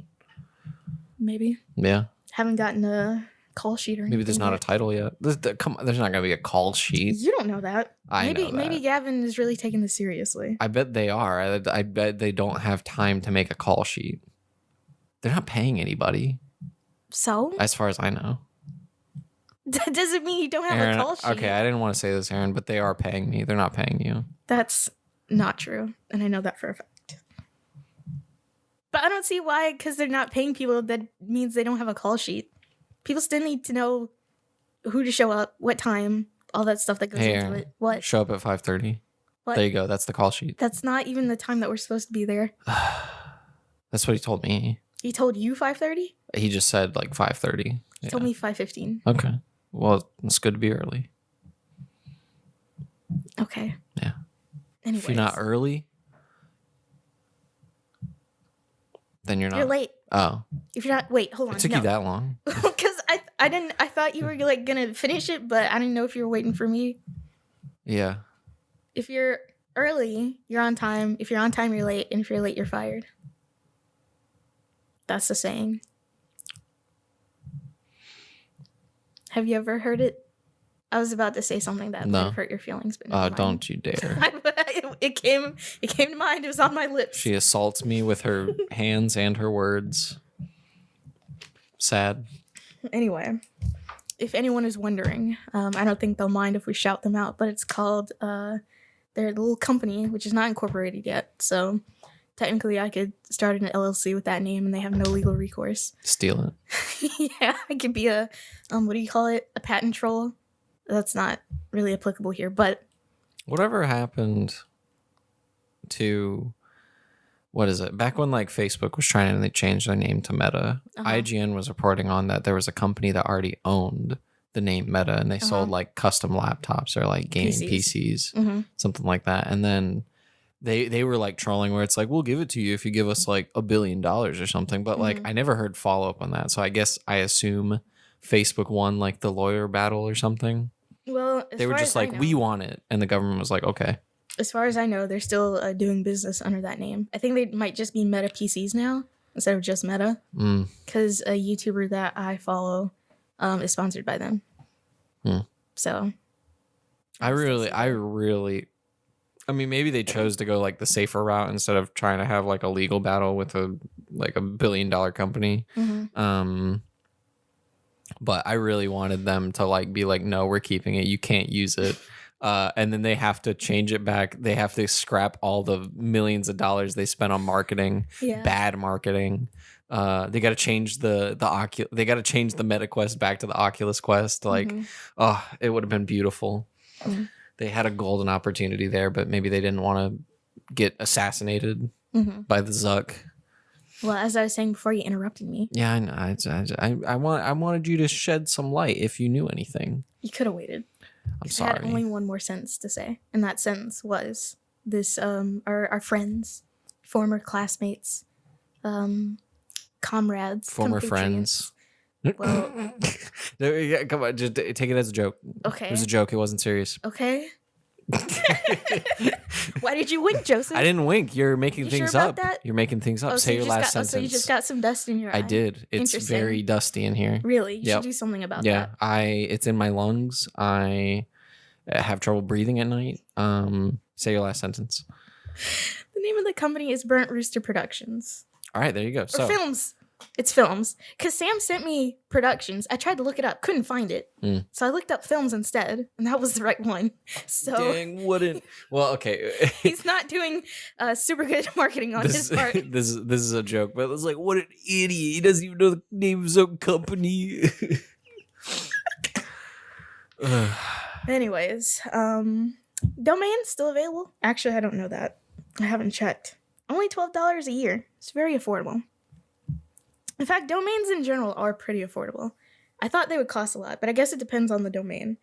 maybe. Yeah. Haven't gotten a call sheet or anything. Maybe there's not a yet. title yet. Come on, there's not going to be a call sheet. You don't know that. I maybe know that. maybe Gavin is really taking this seriously. I bet they are. I bet they don't have time to make a call sheet. They're not paying anybody, So? as far as I know. That doesn't mean you don't have Aaron, a call sheet. okay, I didn't want to say this, Aaron, but they are paying me. They're not paying you. That's not true. And I know that for a fact. But I don't see why, because they're not paying people, that means they don't have a call sheet. People still need to know who to show up, what time, all that stuff that goes Hey, into Aaron, it. What? Show up at 5:30. What? There you go. That's the call sheet. That's not even the time that we're supposed to be there. That's what he told me. He told you 5:30? He just said like 5:30. He told me 5:15. Okay. Well, it's good to be early. Okay. Yeah. Anyways, If you're not early, then you're not. you're late. Oh, If you're not, wait, hold on. it took no. you that long. Because I thought you were like gonna finish it, but I didn't know if you were waiting for me. Yeah. If you're early, you're on time. If you're on time, you're late. And if you're late, you're fired. That's the saying. Have you ever heard it? I was about to say something that No. might hurt your feelings, but never mind. Don't you dare. it came to mind. It was on my lips. She assaults me with her hands and her words. Sad. Anyway, if anyone is wondering, I don't think they'll mind if we shout them out, but it's called their little company, which is not incorporated yet. So technically, I could start an LLC with that name, and they have no legal recourse. Steal it. Yeah, I could be a what do you call it? A patent troll. That's not really applicable here, but Whatever happened to, what is it? Back when like Facebook was trying and they changed their name to Meta, IGN was reporting on that there was a company that already owned the name Meta and they sold like custom laptops or like gaming PCs, something like that. And then they were like trolling where it's like, we'll give it to you if you give us like $1 billion or something. But like, I never heard follow up on that. So I assume Facebook won like the lawyer battle or something. well, They were just like, we want it. And the government was like, okay. as far as I know, they're still doing business under that name. I think they might just be Meta PCs now instead of just Meta, because a YouTuber that I follow is sponsored by them. So I mean, maybe they chose to go like the safer route instead of trying to have like a legal battle with a $1 billion company. But I really wanted them to like be like, no, we're keeping it. You can't use it. And then they have to change it back. They have to scrap all the millions of dollars they spent on marketing, bad marketing. They got to change they got to change the MetaQuest back to the Oculus Quest. Like, it would have been beautiful. They had a golden opportunity there, but maybe they didn't want to get assassinated by the Zuck. Well, as I was saying before you interrupted me. Yeah, I know. I wanted you to shed some light if you knew anything. You could have waited. I'm sorry. I had only one more sentence to say, and that sentence was this: our friends, former classmates, comrades, former friends. Well, come on, just take it as a joke. Okay, it was a joke. It wasn't serious. Okay. Why did you wink, Joseph? I didn't wink. You're making things sure up. That? You're making things up. Oh, Say your last sentence. So you just got some dust in your eye. I did. It's very dusty in here. Really? You should do something about that. Yeah, it's in my lungs. I have trouble breathing at night. Say your last sentence. The name of the company is Burnt Rooster Productions. All right, there you go. Or films. It's films. Because Sam sent me productions. I tried to look it up. Couldn't find it. So I looked up films instead. And that was the right one. So dang, wouldn't. Well, okay. He's not doing super good marketing on his part. This is a joke. But it's like, what an idiot. He doesn't even know the name of his own company. Anyways. Domain still available? Actually, I don't know that. I haven't checked. Only $12 a year. It's very affordable. In fact, domains in general are pretty affordable. I thought they would cost a lot, but I guess it depends on the domain.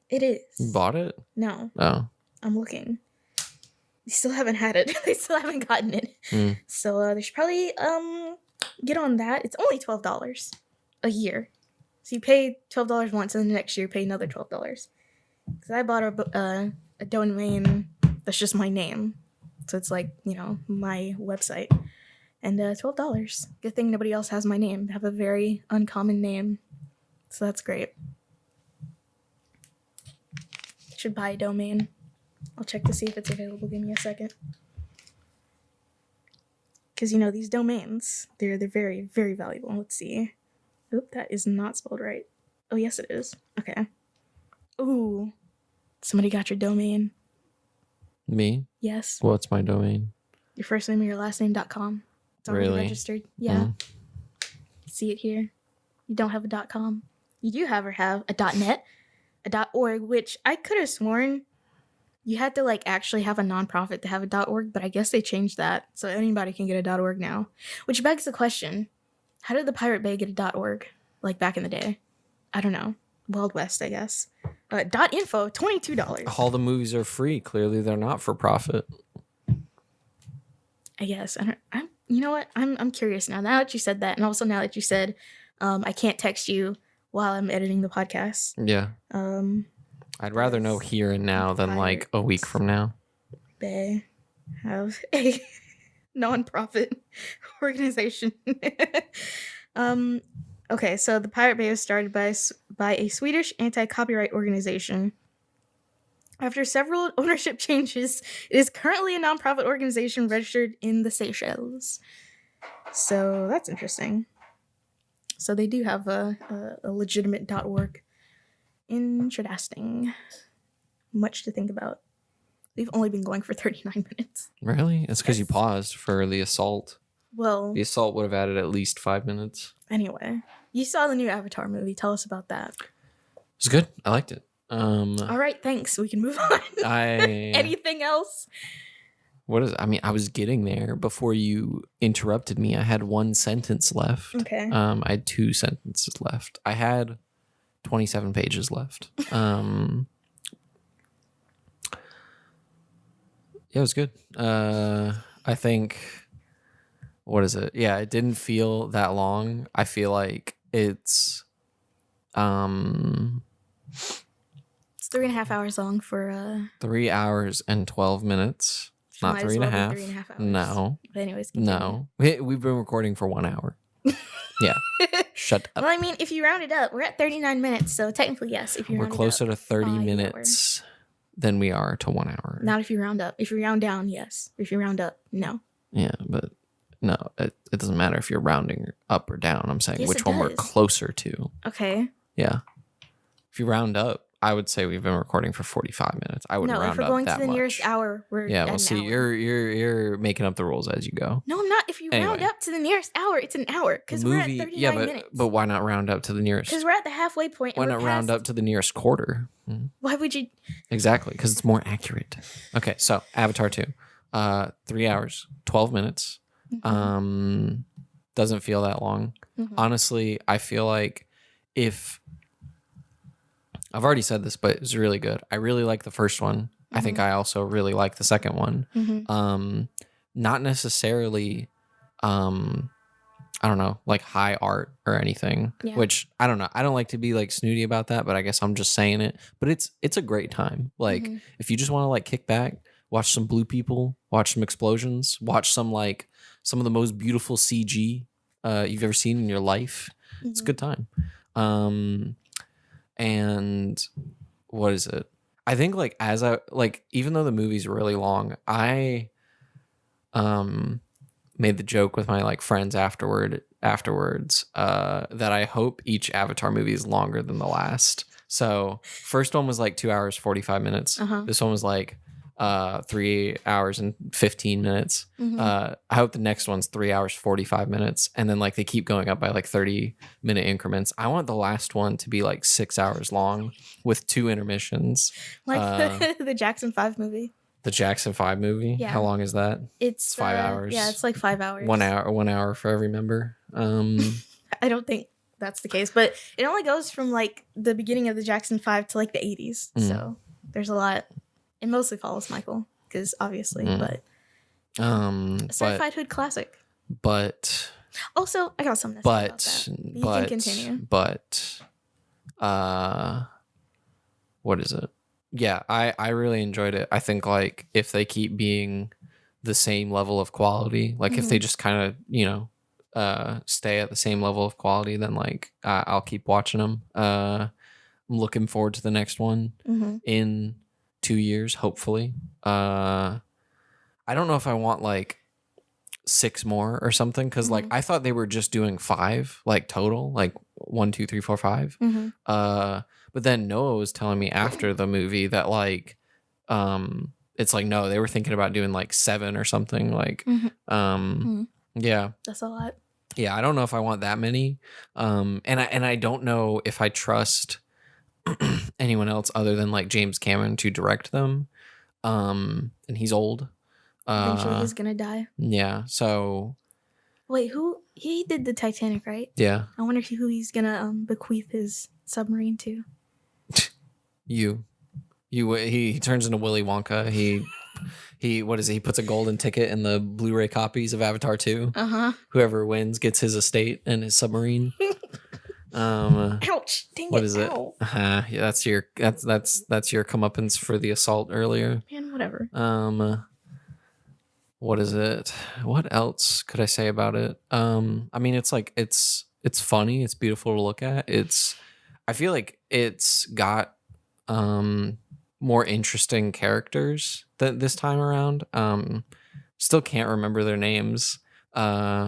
It is. You bought it? No. Oh. I'm looking. They still haven't had it. They still haven't gotten it. So they should probably get on that. It's only $12 a year. So you pay $12 once, and the next year you pay another $12. Because I bought a domain that's just my name. So it's like, my website. And $12. Good thing nobody else has my name. I have a very uncommon name. So that's great. Should buy a domain. I'll check to see if it's available. Give me a second. Because, these domains, they're very, very valuable. Let's see. Oop, that is not spelled right. Oh, yes, it is. Okay. Ooh. Somebody got your domain. Me? Yes. What's my domain? Your first name or your last name.com. It's already registered. Yeah. See it here. You don't have a .com. You do have a .net, a .org, which I could have sworn you had to actually have a nonprofit to have a .org, but I guess they changed that, so anybody can get a .org now. Which begs the question, how did the Pirate Bay get a .org back in the day? I don't know. Wild West, I guess. .info, $22. All the movies are free. Clearly, they're not for profit. I guess. You know what? I'm curious now. Now that you said that, and also now that you said I can't text you while I'm editing the podcast. Yeah. I'd rather know here and now than a week from now. They have a nonprofit organization. Okay, so the Pirate Bay was started by a Swedish anti-copyright organization. After several ownership changes, it is currently a nonprofit organization registered in the Seychelles. So that's interesting. So they do have a legitimate .org. Interesting. Much to think about. We've only been going for 39 minutes. Really? It's because you paused for the assault. Well, the assault would have added at least 5 minutes. Anyway, you saw the new Avatar movie. Tell us about that. It was good. I liked it. All right, thanks. We can move on. Anything else? I was getting there before you interrupted me. I had one sentence left. Okay. I had 2 sentences left. I had 27 pages left. Yeah, it was good. I think, what is it? Yeah, it didn't feel that long. I feel like it's 3.5 hours long for 3 hours and 12 minutes. Not 3.5. 3.5 hours. No. But anyways, continue. No. We've been recording for 1 hour. Yeah. Shut up. Well, I mean, if you round it up, we're at 39 minutes, so technically, yes. If you we're closer to 30 minutes than we are to 1 hour. Not if you round up. If you round down, yes. If you round up, no. Yeah, but no, it doesn't matter if you're rounding up or down. I'm saying which one we're closer to. Okay. Yeah. If you round up, I would say we've been recording for 45 minutes. I wouldn't round up that much. No, if we're going to the nearest hour, we're yeah, well, see, you're making up the rules as you go. No, I'm not. If you round up to the nearest hour, it's an hour because we're at 39 minutes. But why not round up to the nearest? Because we're at the halfway point. Why not round up to the nearest quarter? Why would you? Exactly, because it's more accurate. Okay, so Avatar 2, 3 hours, 12 minutes. Doesn't feel that long. Honestly, I feel like if I've already said this, but it's really good. I really like the first one. I think I also really like the second one. Not necessarily I don't know, like high art or anything, which I don't know. I don't like to be like snooty about that, but I guess I'm just saying it. But it's a great time. Like if you just want to like kick back, watch some blue people, watch some explosions, watch some of the most beautiful CG you've ever seen in your life. It's a good time. And what is it? I think like even though the movie's really long, I made the joke with my like friends afterwards that I hope each Avatar movie is longer than the last. So first one was like 2 hours 45 minutes. This one was like 3 hours and 15 minutes. I hope the next one's 3 hours 45 minutes, and then like they keep going up by like 30-minute increments. I want the last one to be like 6 hours long with 2 intermissions, like the Jackson 5 movie. The Jackson 5 movie? Yeah. How long is that? It's 5 hours. Yeah, it's like 5 hours. 1 hour for every member. I don't think that's the case, but it only goes from like the beginning of the Jackson 5 to like the 80s. So there's a lot. It mostly follows Michael, because obviously, but a certified hood classic. But also, I got something to say about that. You can continue. But what is it? Yeah, I really enjoyed it. I think like if they keep being the same level of quality, like if they just kind of stay at the same level of quality, then like I'll keep watching them. I'm looking forward to the next one in 2 years, hopefully. I don't know if I want like 6 more or something, because like I thought they were just doing 5 like total, like 1, 2, 3, 4, 5. But then Noah was telling me after the movie that like it's like no, they were thinking about doing like 7 or something, like yeah, that's a lot. Yeah, I don't know if I want that many, and I don't know if I trust anyone else other than like James Cameron to direct them, and he's old. Eventually he's gonna die. Yeah, so wait, who he did the Titanic, right? Yeah, I wonder who he's gonna bequeath his submarine to. He turns into Willy Wonka. He what is it? He puts a golden ticket in the Blu-ray copies of Avatar 2. Whoever wins gets his estate and his submarine. Ouch! Dang what it! Is it? Yeah, that's your comeuppance for the assault earlier. Man, whatever. What is it? What else could I say about it? I mean, it's like it's funny. It's beautiful to look at. I feel like it's got more interesting characters this time around. Still can't remember their names,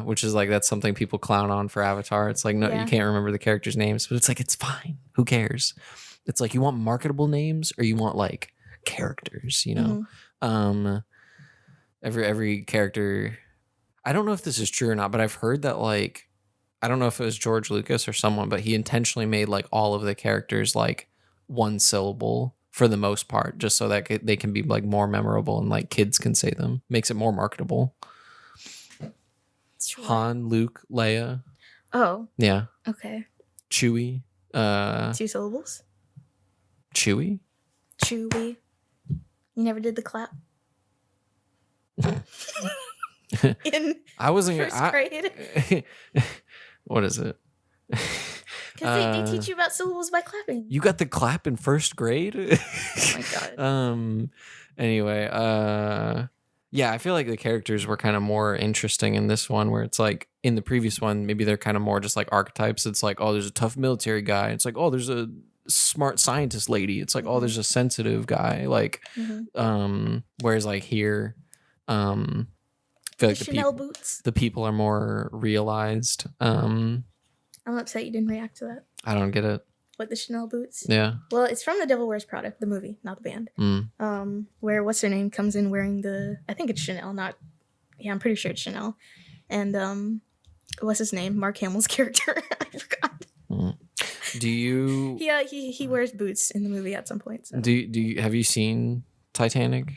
which is like that's something people clown on for Avatar. It's like no, you can't remember the characters' names, but it's like it's fine. Who cares? It's like you want marketable names or you want like characters, you know? Every character. I don't know if this is true or not, but I've heard that like I don't know if it was George Lucas or someone, but he intentionally made like all of the characters like one syllable for the most part, just so that they can be like more memorable and like kids can say them. Makes it more marketable. Sure. Han, Luke, Leia. Oh. Yeah. Okay. Chewie. 2 syllables. Chewie. You never did the clap. In I wasn't first grade. What is it? Because they teach you about syllables by clapping. You got the clap in first grade? Oh my god. Anyway, yeah, I feel like the characters were kind of more interesting in this one, where it's like in the previous one, maybe they're kind of more just like archetypes. It's like, oh, there's a tough military guy. It's like, oh, there's a smart scientist lady. It's like, oh, there's a sensitive guy. Like, whereas like here, I feel like the people are more realized. I'm upset you didn't react to that. I don't get it. What, the Chanel boots? Yeah. Well, it's from The Devil Wears Prada, the movie, not the band. Where what's her name comes in wearing I think it's Chanel, I'm pretty sure it's Chanel. And what's his name? Mark Hamill's character. I forgot. Do you? Yeah, he wears boots in the movie at some point. So. Do you have you seen Titanic?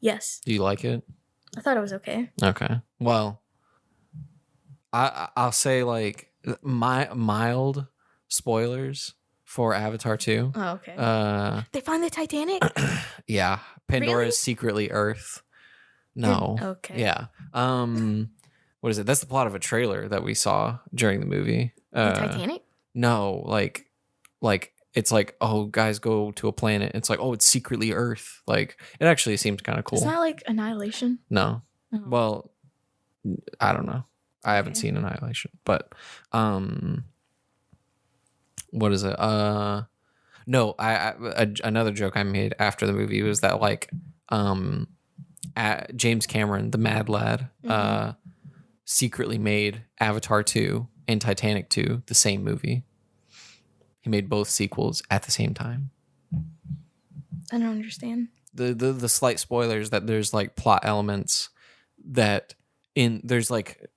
Yes. Do you like it? I thought it was okay. Okay. Well, I'll say like my mild spoilers for Avatar 2. Oh, okay. They find the Titanic? Yeah. Pandora Really? is secretly Earth. No. Okay. Yeah. What is it? That's the plot of a trailer that we saw during the movie. The Titanic? No, like it's like, oh, guys go to a planet. It's like, oh, it's secretly Earth. Like, it actually seems kind of cool. It's not like Annihilation. No. Oh. Well, I don't know. I haven't seen Annihilation, but what is it? No, another joke I made after the movie was that like James Cameron, the Mad Lad, secretly made Avatar 2 and Titanic 2 the same movie. He made both sequels at the same time. I don't understand. The slight spoilers that there's like plot elements that there's like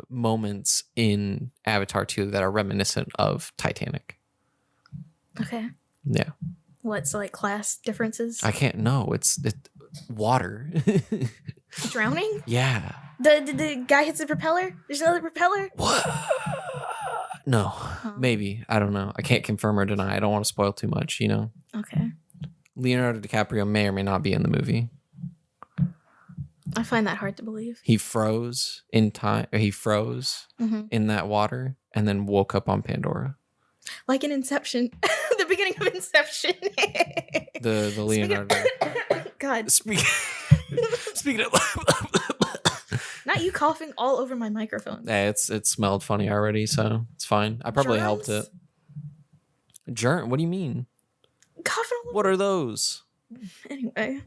moments in Avatar 2 that are reminiscent of Titanic. Okay. Yeah. What, so like class differences? I can't know. It's water. Drowning? Yeah. The guy hits the propeller? There's another propeller? What? No. Maybe. I don't know. I can't confirm or deny. I don't want to spoil too much, you know? Okay. Leonardo DiCaprio may or may not be in the movie. I find that hard to believe. He froze in time. He froze in that water and then woke up on Pandora. Like in Inception. The beginning of Inception. the Leonardo. God. Speaking of... Not you coughing all over my microphone. Yeah, it smelled funny already, so it's fine. I probably helped it. Germ? What do you mean? Coughing all over. What are those? Anyway.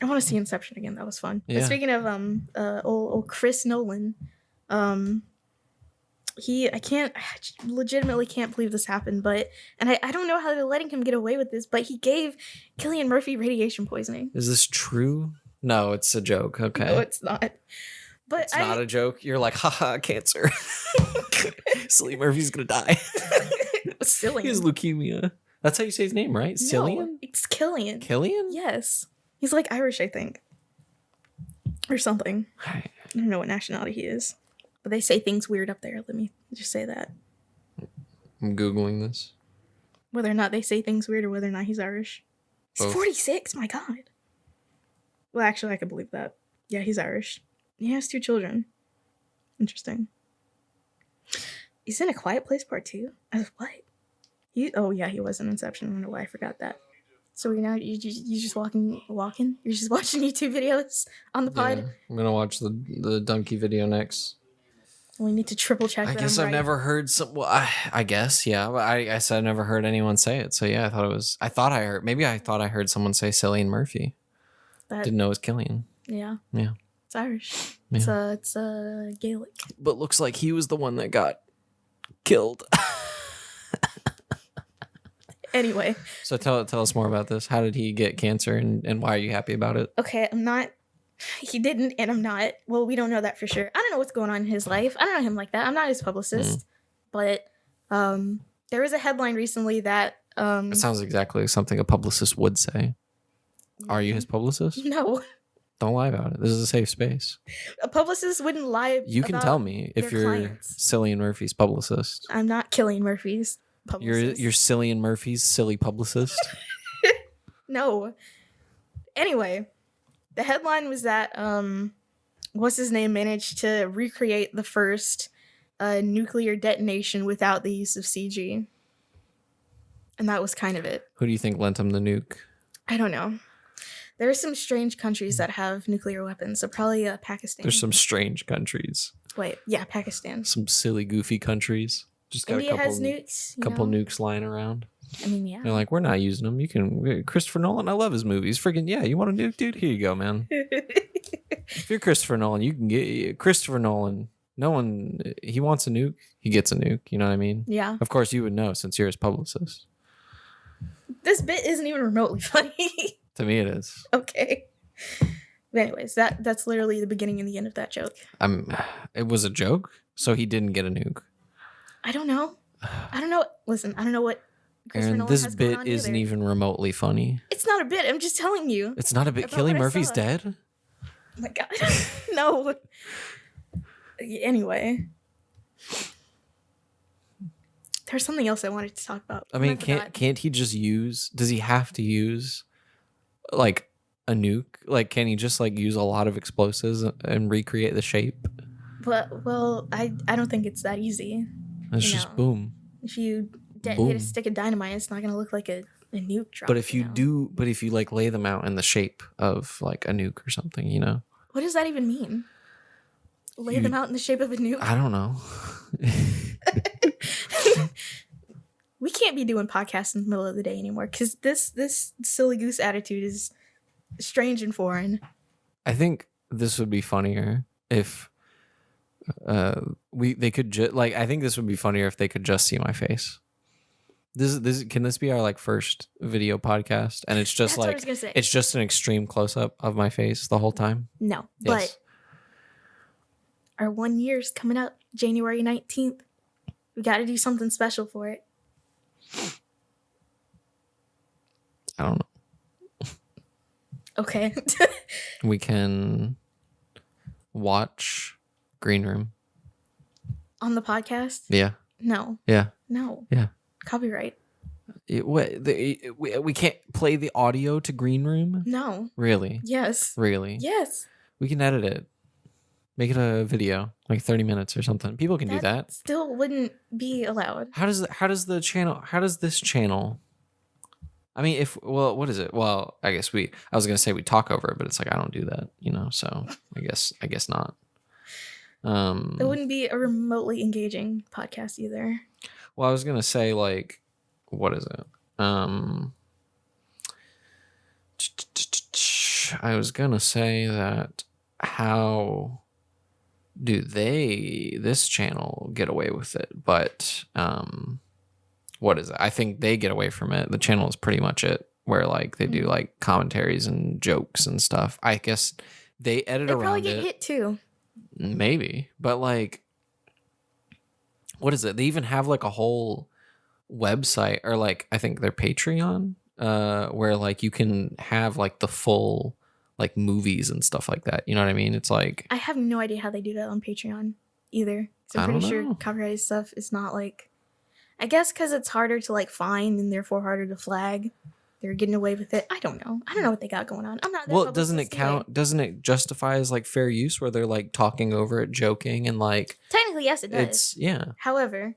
I want to see Inception again. That was fun. Yeah. But speaking of old Chris Nolan, I legitimately can't believe this happened, and I don't know how they're letting him get away with this, but he gave Cillian Murphy radiation poisoning. Is this true? No, it's a joke. Okay. No, it's not. But it's not a joke. You're like, haha, cancer. Cillian Murphy's gonna die. Cillian. He has leukemia. That's how you say his name, right? No, Cillian? it's Cillian. Cillian? Yes. He's like Irish, I think. Or something. I don't know what nationality he is. But they say things weird up there. Let me just say that. I'm Googling this. Whether or not they say things weird or whether or not he's Irish. He's Both. 46, my God. Well, actually, I can believe that. Yeah, he's Irish. He has 2 children. Interesting. He's in A Quiet Place Part 2? As what? He was in Inception. I don't know why I forgot that. So you just walking? You're just watching YouTube videos on the pod? Yeah, I'm gonna watch the donkey video next. We need to triple check that. I guess I've never heard some. Well, I guess, yeah. But I said I never heard anyone say it. So yeah, I thought I heard someone say Cillian Murphy. Didn't know it was Killian. Yeah. Yeah. It's Irish. Yeah. It's Gaelic. But looks like he was the one that got killed. Anyway. So tell us more about this. How did he get cancer and why are you happy about it? Okay, he didn't, and I'm not. Well, we don't know that for sure. I don't know what's going on in his life. I don't know him like that. I'm not his publicist. But there was a headline recently that it sounds exactly like something a publicist would say. Are you his publicist? No. Don't lie about it. This is a safe space. A publicist wouldn't lie. You can tell me if you're clients. Cillian Murphy's publicist. I'm not Cillian Murphy's publicist. You're Cillian Murphy's silly publicist. No. Anyway, the headline was that what's his name managed to recreate the first nuclear detonation without the use of CG. And that was kind of it. Who do you think lent him the nuke? I don't know. There are some strange countries that have nuclear weapons, so probably Pakistan. There's some strange countries. Wait, yeah, Pakistan. Some silly, goofy countries. Just got India a couple has nukes. Couple nukes lying around. I mean, yeah. They're like, we're not using them. You can. Christopher Nolan, I love his movies. Freaking yeah, you want a nuke, dude? Here you go, man. If you're Christopher Nolan, you can get Christopher Nolan. No one, he wants a nuke, he gets a nuke. You know what I mean? Yeah. Of course, you would know since you're his publicist. This bit isn't even remotely funny. To me, it is. Okay. But anyways, that's literally the beginning and the end of that joke. It was a joke, so he didn't get a nuke. I don't know. Listen, I don't know what Christopher Nolan this has going on bit isn't either. even remotely funny. It's not a bit. I'm just telling you. It's not a bit. About what Cillian I Murphy's saw. dead? Oh my God. No. Anyway, there's something else I wanted to talk about. I mean, can't he just use? Does he have to use like a nuke? Like, can he just like use a lot of explosives and recreate the shape? Well, I don't think it's that easy. It's just boom. If you detonate a stick of dynamite, it's not gonna look like a nuke drop. But if you like lay them out in the shape of like a nuke or something, you know. What does that even mean? Lay them out in the shape of a nuke? I don't know. We can't be doing podcasts in the middle of the day anymore because this silly goose attitude is strange and foreign. I think this would be funnier if they could just like. I think this would be funnier if they could just see my face. Can this be our like first video podcast? And it's just like it's just an extreme close up of my face the whole time. No, yes. But our 1 year's coming up, January 19th. We got to do something special for it. I don't know. Okay. We can watch Green Room on the podcast. Yeah. No. Yeah. No. Yeah. Copyright. We can't play the audio to Green Room? No. Really? Yes. Really? Yes. We can edit it. Make it a video, like 30 minutes or something. People can do that. Still wouldn't be allowed. How does this channel? I mean, what is it? Well, I guess I was going to say we talk over it, but it's like I don't do that, you know, so I guess not. It wouldn't be a remotely engaging podcast either. Well, I was going to say like what is it? I was going to say that how do this channel get away with it? But what is it? I think they get away from it. The channel is pretty much it, where like they do like commentaries and jokes and stuff. I guess they edit around it. They probably get hit too. Maybe, but like, what is it? They even have like a whole website, or like I think their Patreon, where like you can have like the full like movies and stuff like that. You know what I mean? It's like I have no idea how they do that on Patreon either. So I'm pretty sure copyrighted stuff is not like, I guess because it's harder to like find and therefore harder to flag. They're getting away with it. I don't know what they got going on. I'm not. Well, doesn't it count? Doesn't it justify as like fair use where they're like talking over it, joking, and like technically yes, it does. It's yeah. However,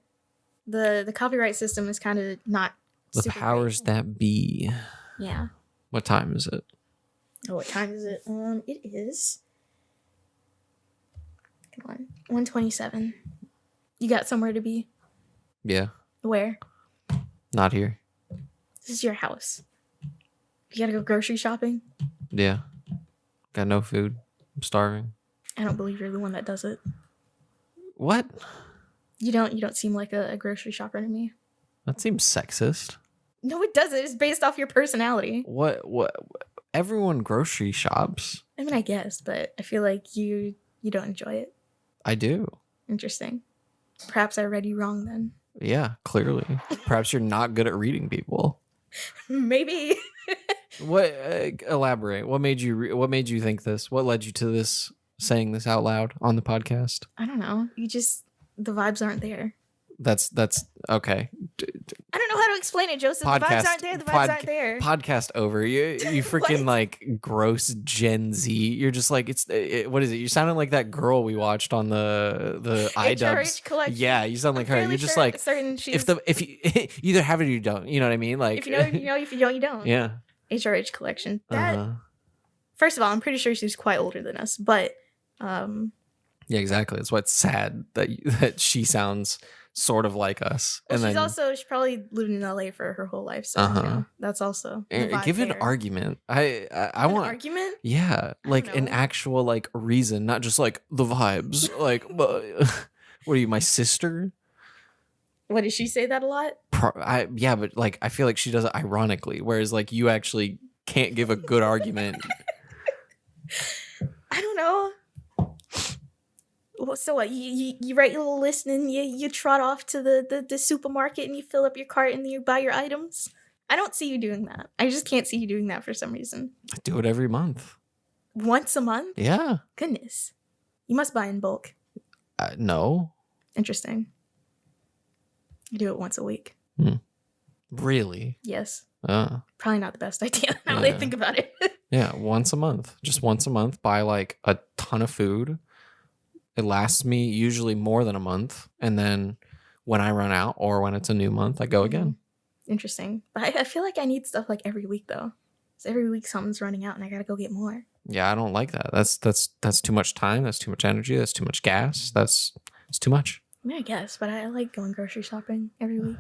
the copyright system is kind of not. The powers that be. Yeah. What time is it? Oh, what time is it? It is. Come on, 1:27. You got somewhere to be? Yeah. Where? Not here. This is your house. You gotta go grocery shopping? Yeah. Got no food. I'm starving. I don't believe you're the one that does it. What? You don't seem like a grocery shopper to me. That seems sexist. No, it doesn't. It's based off your personality. What? Everyone grocery shops. I mean, I guess, but I feel like you don't enjoy it. I do. Interesting. Perhaps I read you wrong then. Yeah, clearly. Perhaps you're not good at reading people. Maybe. What? Elaborate. What made you think this? What led you to this? Saying this out loud on the podcast? I don't know. The vibes aren't there. That's okay. I don't know how to explain it, Joseph. The vibes aren't there. The vibes aren't there. Podcast over. You freaking like gross Gen Z. You're just like what is it? You sounded like that girl we watched on the iDubbbz collection. Yeah, you sound like her. You're just like if you either have it or you don't. You know what I mean? Like if you know, you know. If you don't, you don't. Yeah. HRH collection. That first of all, I'm pretty sure she's quite older than us, but yeah, exactly. That's why it's sad that she sounds sort of like us. Well, and she probably lived in LA for her whole life, so you know, that's also give an argument. I want an argument. Yeah, like an actual like reason, not just like the vibes. Like, what are you, my sister? What, did she say that a lot? Yeah, but like I feel like she does it ironically, whereas like you actually can't give a good argument. I don't know. So what? You write your little list and you trot off to the supermarket and you fill up your cart and you buy your items? I don't see you doing that. I just can't see you doing that for some reason. I do it every month. Once a month? Yeah. Goodness. You must buy in bulk. No. Interesting. I do it once a week. Really? Yes. Probably not the best idea now that I think about it. Yeah, once a month. Just once a month, buy like a ton of food. It lasts me usually more than a month. And then when I run out or when it's a new month, I go again. Interesting. But I feel like I need stuff like every week though. So every week something's running out and I gotta go get more. Yeah, I don't like that. That's too much time. That's too much energy. That's too much gas. It's too much. I mean, I guess, but I like going grocery shopping every week.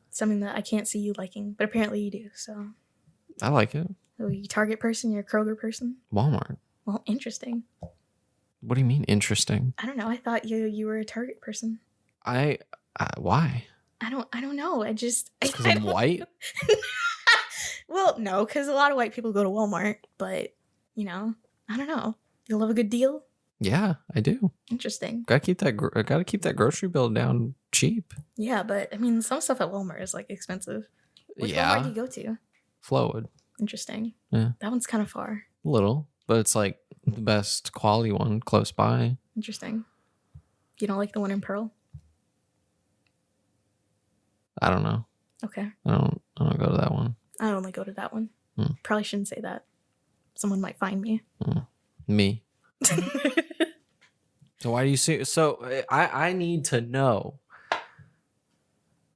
Something that I can't see you liking, but apparently you do. So I like it. are you a Target person? You're a Kroger person? Walmart. Well, interesting. What do you mean interesting? I don't know. I thought you were a Target person. Why? I don't know. Because I'm white. Well, no, because a lot of white people go to Walmart, but I don't know. You love a good deal? Yeah, I do. Interesting. Gotta keep that grocery bill down cheap. Yeah, but I mean, some stuff at Walmart is like expensive. Which Walmart do you go to? Flowood. Interesting. Yeah. That one's kind of far. A little, but it's like the best quality one close by. Interesting. You don't like the one in Pearl? I don't know. Okay. I don't go to that one. I only go to that one. Probably shouldn't say that. Someone might find me. Me. So why do you see? So I need to know.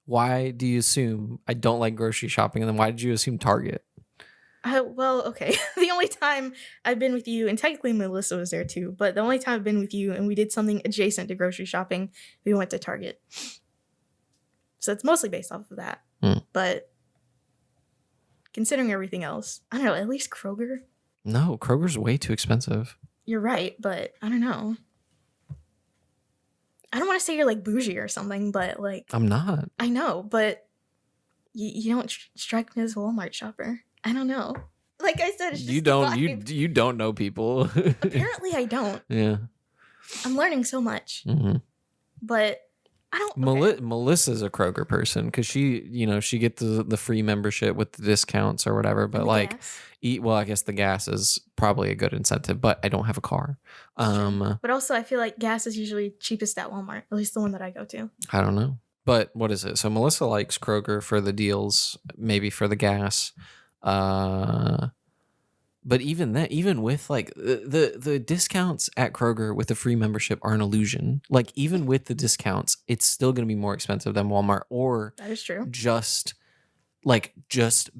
Why do you assume I don't like grocery shopping, and then why did you assume Target? Well, okay. The only time I've been with you, and technically Melissa was there too, but the only time I've been with you and we did something adjacent to grocery shopping, we went to Target. So it's mostly based off of that. But considering everything else, I don't know, at least Kroger. No, Kroger's way too expensive. You're right, but I don't know. I don't want to say you're like bougie or something, but like... I'm not. I know, but you don't strike me as a Walmart shopper. I don't know. Like I said, it's just you don't know people. Apparently I don't. Yeah. I'm learning so much. But I don't... Melissa's a Kroger person because she gets the free membership with the discounts or whatever. But like, gas. I guess the gas is probably a good incentive, but I don't have a car. But also I feel like gas is usually cheapest at Walmart, at least the one that I go to. I don't know. But what is it? So Melissa likes Kroger for the deals, maybe for the gas. But even with like the discounts at Kroger with the free membership are an illusion. Like even with the discounts, it's still going to be more expensive than Walmart, or that is true. Just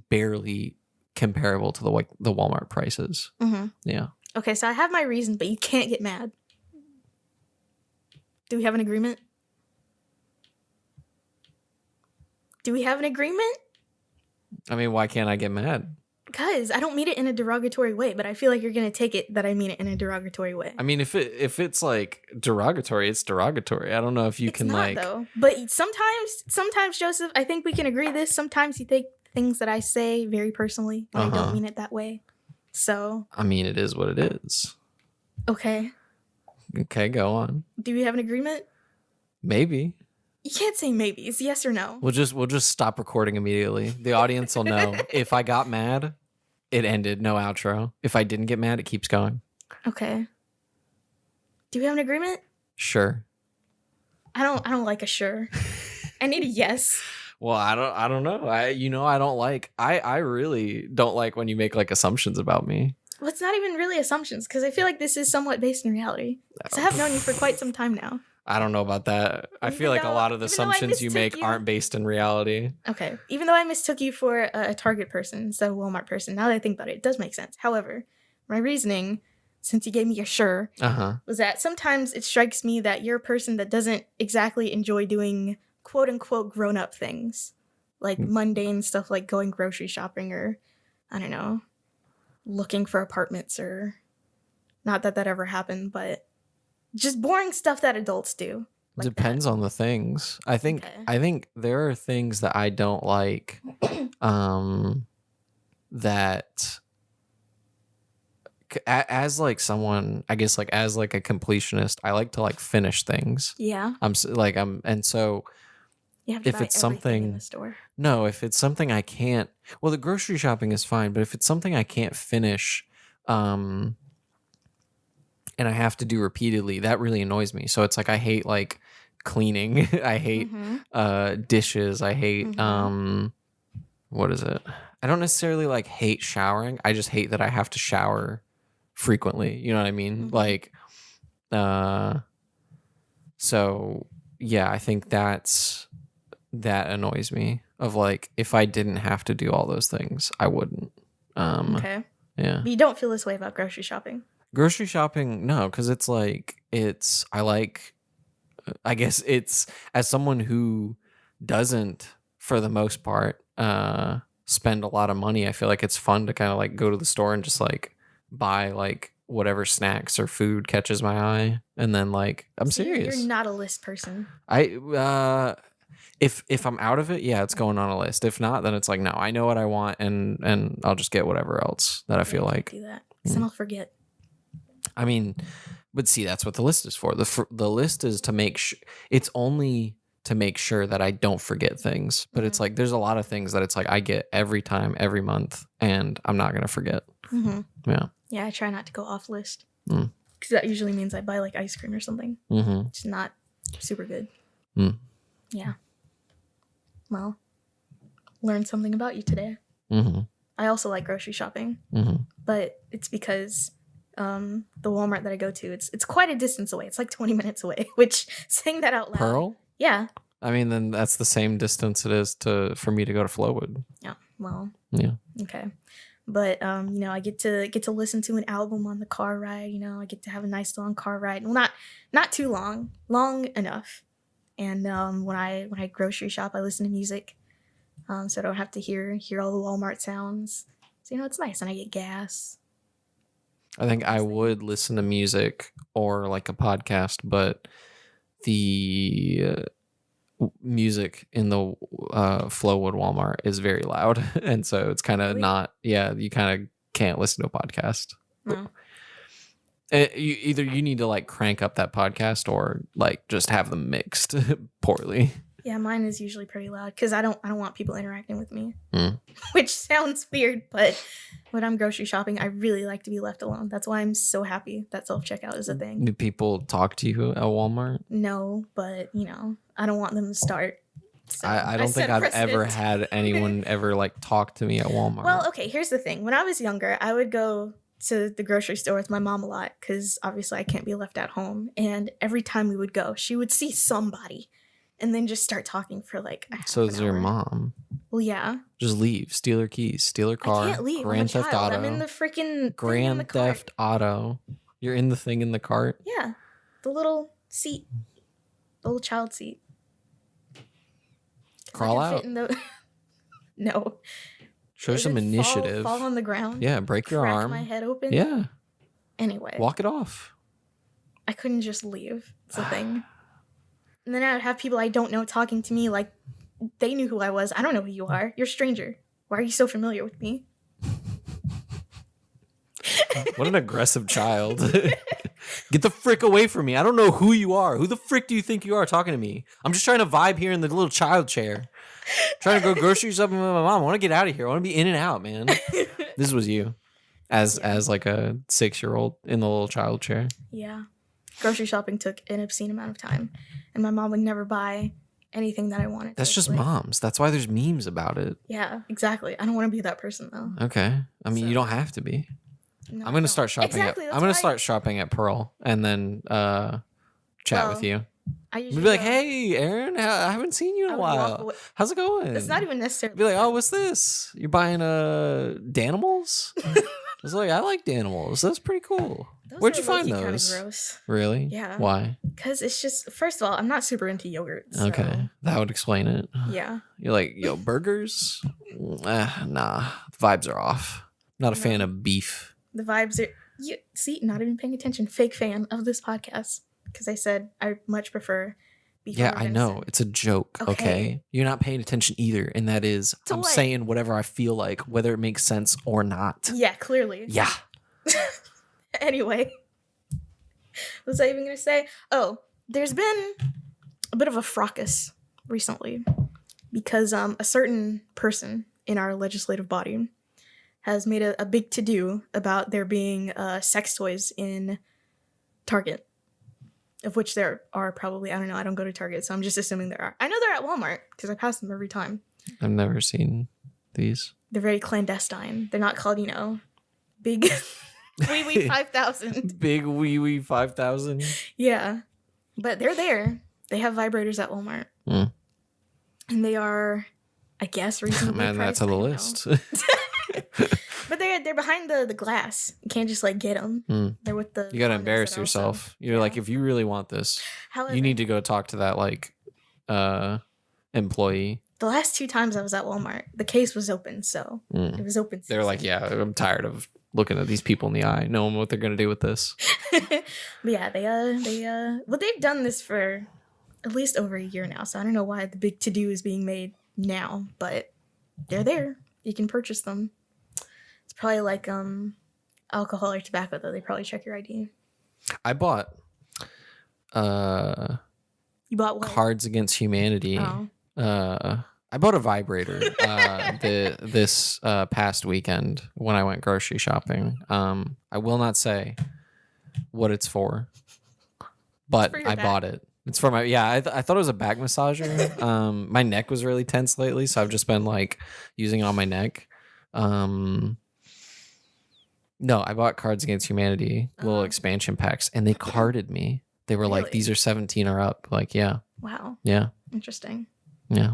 barely comparable to the Walmart prices. Yeah. Okay, so I have my reason, but you can't get mad. Do we have an agreement? Do we have an agreement? I mean, why can't I get mad? Because I don't mean it in a derogatory way, but I feel like you're going to take it that I mean it in a derogatory way. I mean, if it's like derogatory, it's derogatory. I don't know if you can not, like... though. But sometimes, Joseph, I think we can agree this. Sometimes you take things that I say very personally, and I don't mean it that way. So... I mean, it is what it is. Okay. Okay, go on. Do we have an agreement? Maybe. You can't say maybe. It's yes or no. We'll just stop recording immediately. The audience will know. If I got mad, it ended. No outro. If I didn't get mad, it keeps going. Okay. Do we have an agreement? Sure. I don't like a sure. I need a yes. Well, I don't know. I really don't like when you make like assumptions about me. Well, it's not even really assumptions because I feel like this is somewhat based in reality. Because I have known you for quite some time now. I don't know about that. I feel like a lot of the assumptions you make aren't based in reality. Okay. Even though I mistook you for a Target person instead of a Walmart person, now that I think about it, it does make sense. However, my reasoning, since you gave me a sure, was that sometimes it strikes me that you're a person that doesn't exactly enjoy doing quote-unquote grown-up things. Like mundane stuff like going grocery shopping or, I don't know, looking for apartments or... Not that ever happened, but... Just boring stuff that adults do. Like Depends on the things. I think there are things that I don't like that as like someone, I guess like as like a completionist, I like to like finish things. Yeah. And so you have to if buy it's something in the store. No, if it's something I can't, well, the grocery shopping is fine, but if it's something I can't finish, and I have to do repeatedly, that really annoys me. So it's like I hate like cleaning. I hate dishes. I hate what is it? I don't necessarily like hate showering. I just hate that I have to shower frequently. You know what I mean? Like so yeah, I think that annoys me. Of like, if I didn't have to do all those things, I wouldn't. Okay. Yeah. But you don't feel this way about grocery shopping? Grocery shopping, no, because it's like, I guess it's, as someone who doesn't, for the most part, spend a lot of money, I feel like it's fun to kind of like go to the store and just like buy like whatever snacks or food catches my eye. And then like, I'm serious. You're not a list person. If I'm out of it, yeah, it's going on a list. If not, then it's like, no, I know what I want, and I'll just get whatever else that I feel like. Do that, because then I'll forget. I mean, but see, that's what the list is for. The list is to make sure. It's only to make sure that I don't forget things. But it's like, there's a lot of things that it's like I get every time, every month, and I'm not gonna forget. Yeah. Yeah, I try not to go off list, because that usually means I buy like ice cream or something. It's not super good. Yeah. Well, learned something about you today. I also like grocery shopping, but it's because the Walmart that I go to, it's quite a distance away. It's like 20 minutes away, which, saying that out loud. Pearl? Yeah. I mean, then that's the same distance it is for me to go to Flowwood. Yeah. Well. Yeah. Okay. But you know, I get to listen to an album on the car ride. You know, I get to have a nice long car ride. Well, not too long enough. And when I grocery shop, I listen to music, so I don't have to hear all the Walmart sounds. So you know, it's nice, and I get gas. I think I would listen to music or like a podcast, but the music in the Flowwood Walmart is very loud, and so it's kind of Really? not. Yeah, you kind of can't listen to a podcast. No. Either you need to like crank up that podcast or like just have them mixed poorly. Yeah, mine is usually pretty loud because I don't want people interacting with me, which sounds weird, but when I'm grocery shopping, I really like to be left alone. That's why I'm so happy that self-checkout is a thing. Do people talk to you at Walmart? No, but you know, I don't want them to start. So I don't think I've ever had anyone ever like talk to me at Walmart. Well, okay, here's the thing. When I was younger, I would go to the grocery store with my mom a lot because obviously I can't be left at home. And every time we would go, she would see somebody and then just start talking for like a half so an is your hour. mom? Well, yeah. Just leave. Steal her keys. Steal her car. I can't leave. Grand I'm a Theft child. Auto. I'm in the freaking Grand Theft Auto. You're in the thing in the cart? Yeah. The little seat. The little child seat. Crawl out. No. Show some initiative. Fall on the ground. Yeah, break your crack arm. my head open. Yeah. Anyway. Walk it off. I couldn't just leave. It's the thing. And then I would have people I don't know talking to me like they knew who I was. I don't know who you are. You're a stranger. Why are you so familiar with me? What an aggressive child. Get the frick away from me. I don't know who you are. Who the frick do you think you are talking to me? I'm just trying to vibe here in the little child chair. Trying to go grocery shopping with my mom. I want to get out of here. I want to be in and out, man. This was you as like a 6-year-old in the little child chair. Yeah. Grocery shopping took an obscene amount of time. And my mom would never buy anything that I wanted. That's just moms. That's why there's memes about it. Yeah, exactly. I don't want to be that person though. Okay. I mean, you don't have to be. No, I'm gonna start shopping. Exactly, I'm gonna start shopping at Pearl and then chat with you. I usually be like, "Hey, Arin, I haven't seen you in a while. How's it going?" It's not even necessarily. Be like, "Oh, what's this? You're buying Danimals?" I was like, "I like Danimals. That's pretty cool. Where'd you find those?" Kind of gross. Really? Yeah. Why? Because it's just, first of all, I'm not super into yogurt. So. Okay, that would explain it. Yeah. You're like, yo, burgers? Nah, the vibes are off. Not a fan of beef. The vibes are. You see, not even paying attention. Fake fan of this podcast because I said I much prefer beef. Yeah, I know. It's a joke, okay? You're not paying attention either, and that is I'm saying whatever I feel like, whether it makes sense or not. Yeah, clearly. Yeah. Anyway, what was I even going to say? Oh, there's been a bit of a fracas recently because a certain person in our legislative body has made a big to-do about there being sex toys in Target, of which there are probably. I don't know. I don't go to Target, so I'm just assuming there are. I know they're at Walmart because I pass them every time. I've never seen these. They're very clandestine. They're not called, big wee wee 5,000. Big wee wee 5,000. Yeah, but they're there. They have vibrators at Walmart, and they are, I guess, reasonably Man, priced. that's on the list. But they're behind the glass. You can't just get them. They're with the. You gotta embarrass yourself. You're like, if you really want this, you need to go talk to that employee. The last 2 times I was at Walmart, the case was open, so it was open. They're like, yeah, I'm tired of looking at these people in the eye, knowing what they're gonna do with this. But yeah, they've done this for at least over a year now, so I don't know why the big to-do is being made now, but they're there. You can purchase them. It's probably like alcohol or tobacco, though. They probably check your ID. I bought You bought what? Cards Against Humanity. Oh. I bought a vibrator this past weekend when I went grocery shopping. I will not say what it's for, but I bought it. It's for my I thought it was a back massager. My neck was really tense lately, so I've just been using it on my neck. No, I bought Cards Against Humanity, little expansion packs, and they carded me. They were like, these are 17 or up. Yeah. Wow. Yeah. Interesting. Yeah.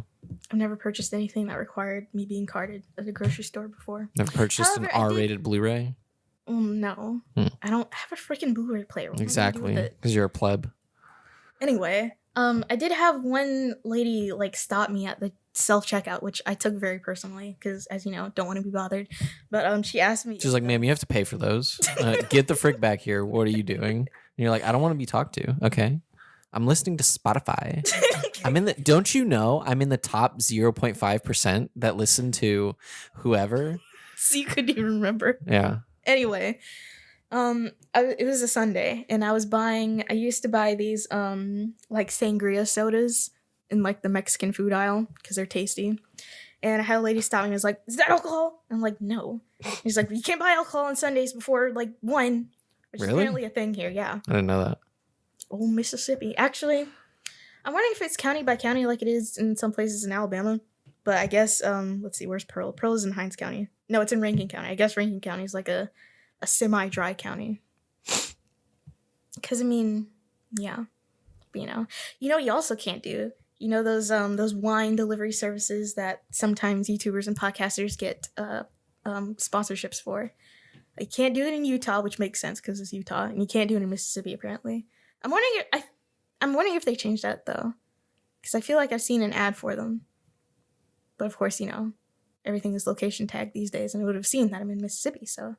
I've never purchased anything that required me being carded at a grocery store before. Never purchased an R-rated Blu-ray? No. I don't have a freaking Blu-ray player. Exactly. Because you're a pleb. Anyway, I did have one lady stop me at the self-checkout, which I took very personally because, as you know, don't want to be bothered. But she asked me. She's like, ma'am, you have to pay for those. Get the frick back here. What are you doing? And you're like, I don't want to be talked to. Okay. I'm listening to Spotify. Don't you know I'm in the top 0.5% that listen to whoever? So you couldn't even remember. Yeah. Anyway, it was a Sunday and I used to buy these sangria sodas in the Mexican food aisle because they're tasty. And I had a lady stop me and was like, is that alcohol? I'm like, no. He's like, you can't buy alcohol on Sundays before 1, which is apparently a thing here. Yeah. I didn't know that. Oh, Mississippi. Actually, I'm wondering if it's county by county like it is in some places in Alabama. But I guess, let's see, where's Pearl? Pearl is in Hinds County. No, it's in Rankin County. I guess Rankin County is a semi-dry county. Because, yeah. But, you also can't do, those wine delivery services that sometimes YouTubers and podcasters get sponsorships for. You can't do it in Utah, which makes sense because it's Utah. And you can't do it in Mississippi, apparently. I'm wondering if they changed that, though. Because I feel like I've seen an ad for them. But of course, everything is location tagged these days, and I would have seen that I'm in Mississippi, so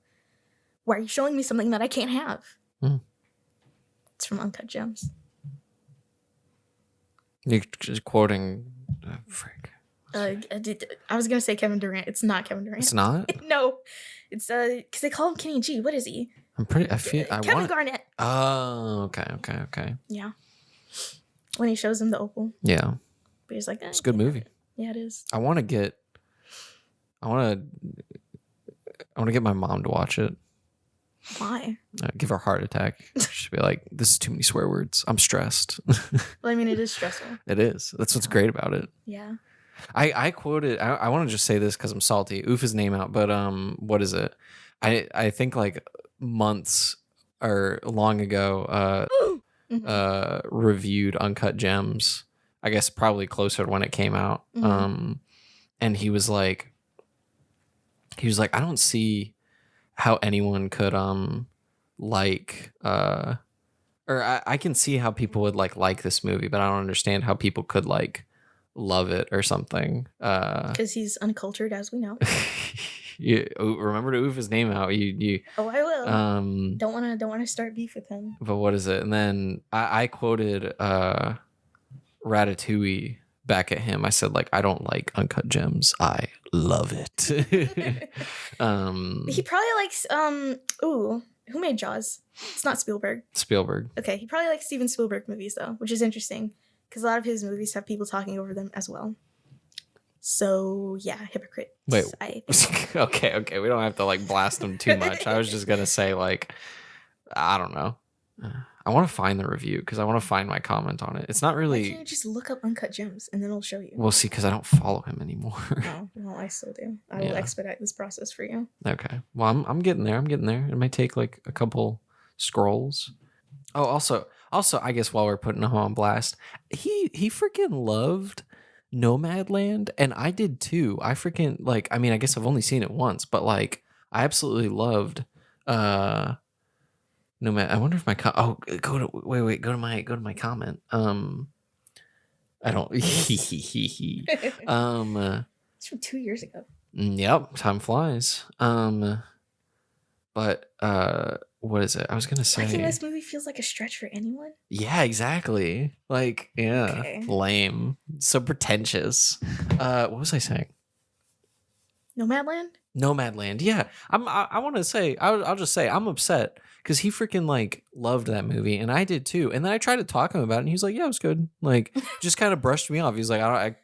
why are you showing me something that I can't have? It's from Uncut Gems. You're just quoting... frick. I was going to say Kevin Durant. It's not Kevin Durant. It's not? No. It's, because they call him Kenny G. What is he? Kevin Garnett. Oh, okay. Yeah. When he shows him the opal. Yeah. But he's like, it's a good movie. Yeah, it is. I want to get my mom to watch it. Why? Give her a heart attack. She'd be like, this is too many swear words. I'm stressed. Well, it is stressful. It is. That's what's great about it. Yeah. I quoted, I want to just say this because I'm salty. Oof his name out, but what is it? I think months or long ago reviewed Uncut Gems. I guess probably closer to when it came out. And he was like, I don't see how anyone could I can see how people would like this movie, but I don't understand how people could love it or something. Because he's uncultured, as we know. You remember to oof his name out. Oh, I will. Don't want to start beef with him. But what is it? And then I quoted Ratatouille back at him. I said I don't like Uncut Gems. I love it. He probably likes who made Jaws? It's not Spielberg. Okay, he probably likes Steven Spielberg movies though, which is interesting because a lot of his movies have people talking over them as well. So yeah, hypocrite. Wait. Okay. We don't have to blast him too much. I was just gonna say I don't know. I want to find the review because I want to find my comment on it. It's not Why really. can't you just look up Uncut Gems and then it'll show you? We'll see, because I don't follow him anymore. Oh, well, I still do. I will expedite this process for you. Okay. Well, I'm getting there. I'm getting there. It might take like a couple scrolls. Oh, also, I guess while we're putting him on blast, he freaking loved Nomadland, and I did too. I freaking like. I mean, I guess I've only seen it once, but like, I absolutely loved. Nomad. I wonder if my go to my comment. I don't. It's from 2 years ago. Yep, time flies. But what is it? I was gonna say. Liking this movie feels like a stretch for anyone. Yeah, exactly. Like, yeah, Okay. lame. So pretentious. What was I saying? Nomadland. Yeah, I want to say. I'll just say I'm upset because he freaking like loved that movie, and I did too. And then I tried to talk to him about it, and he was like, "Yeah, it was good." Like, just kind of brushed me off. He's like, "I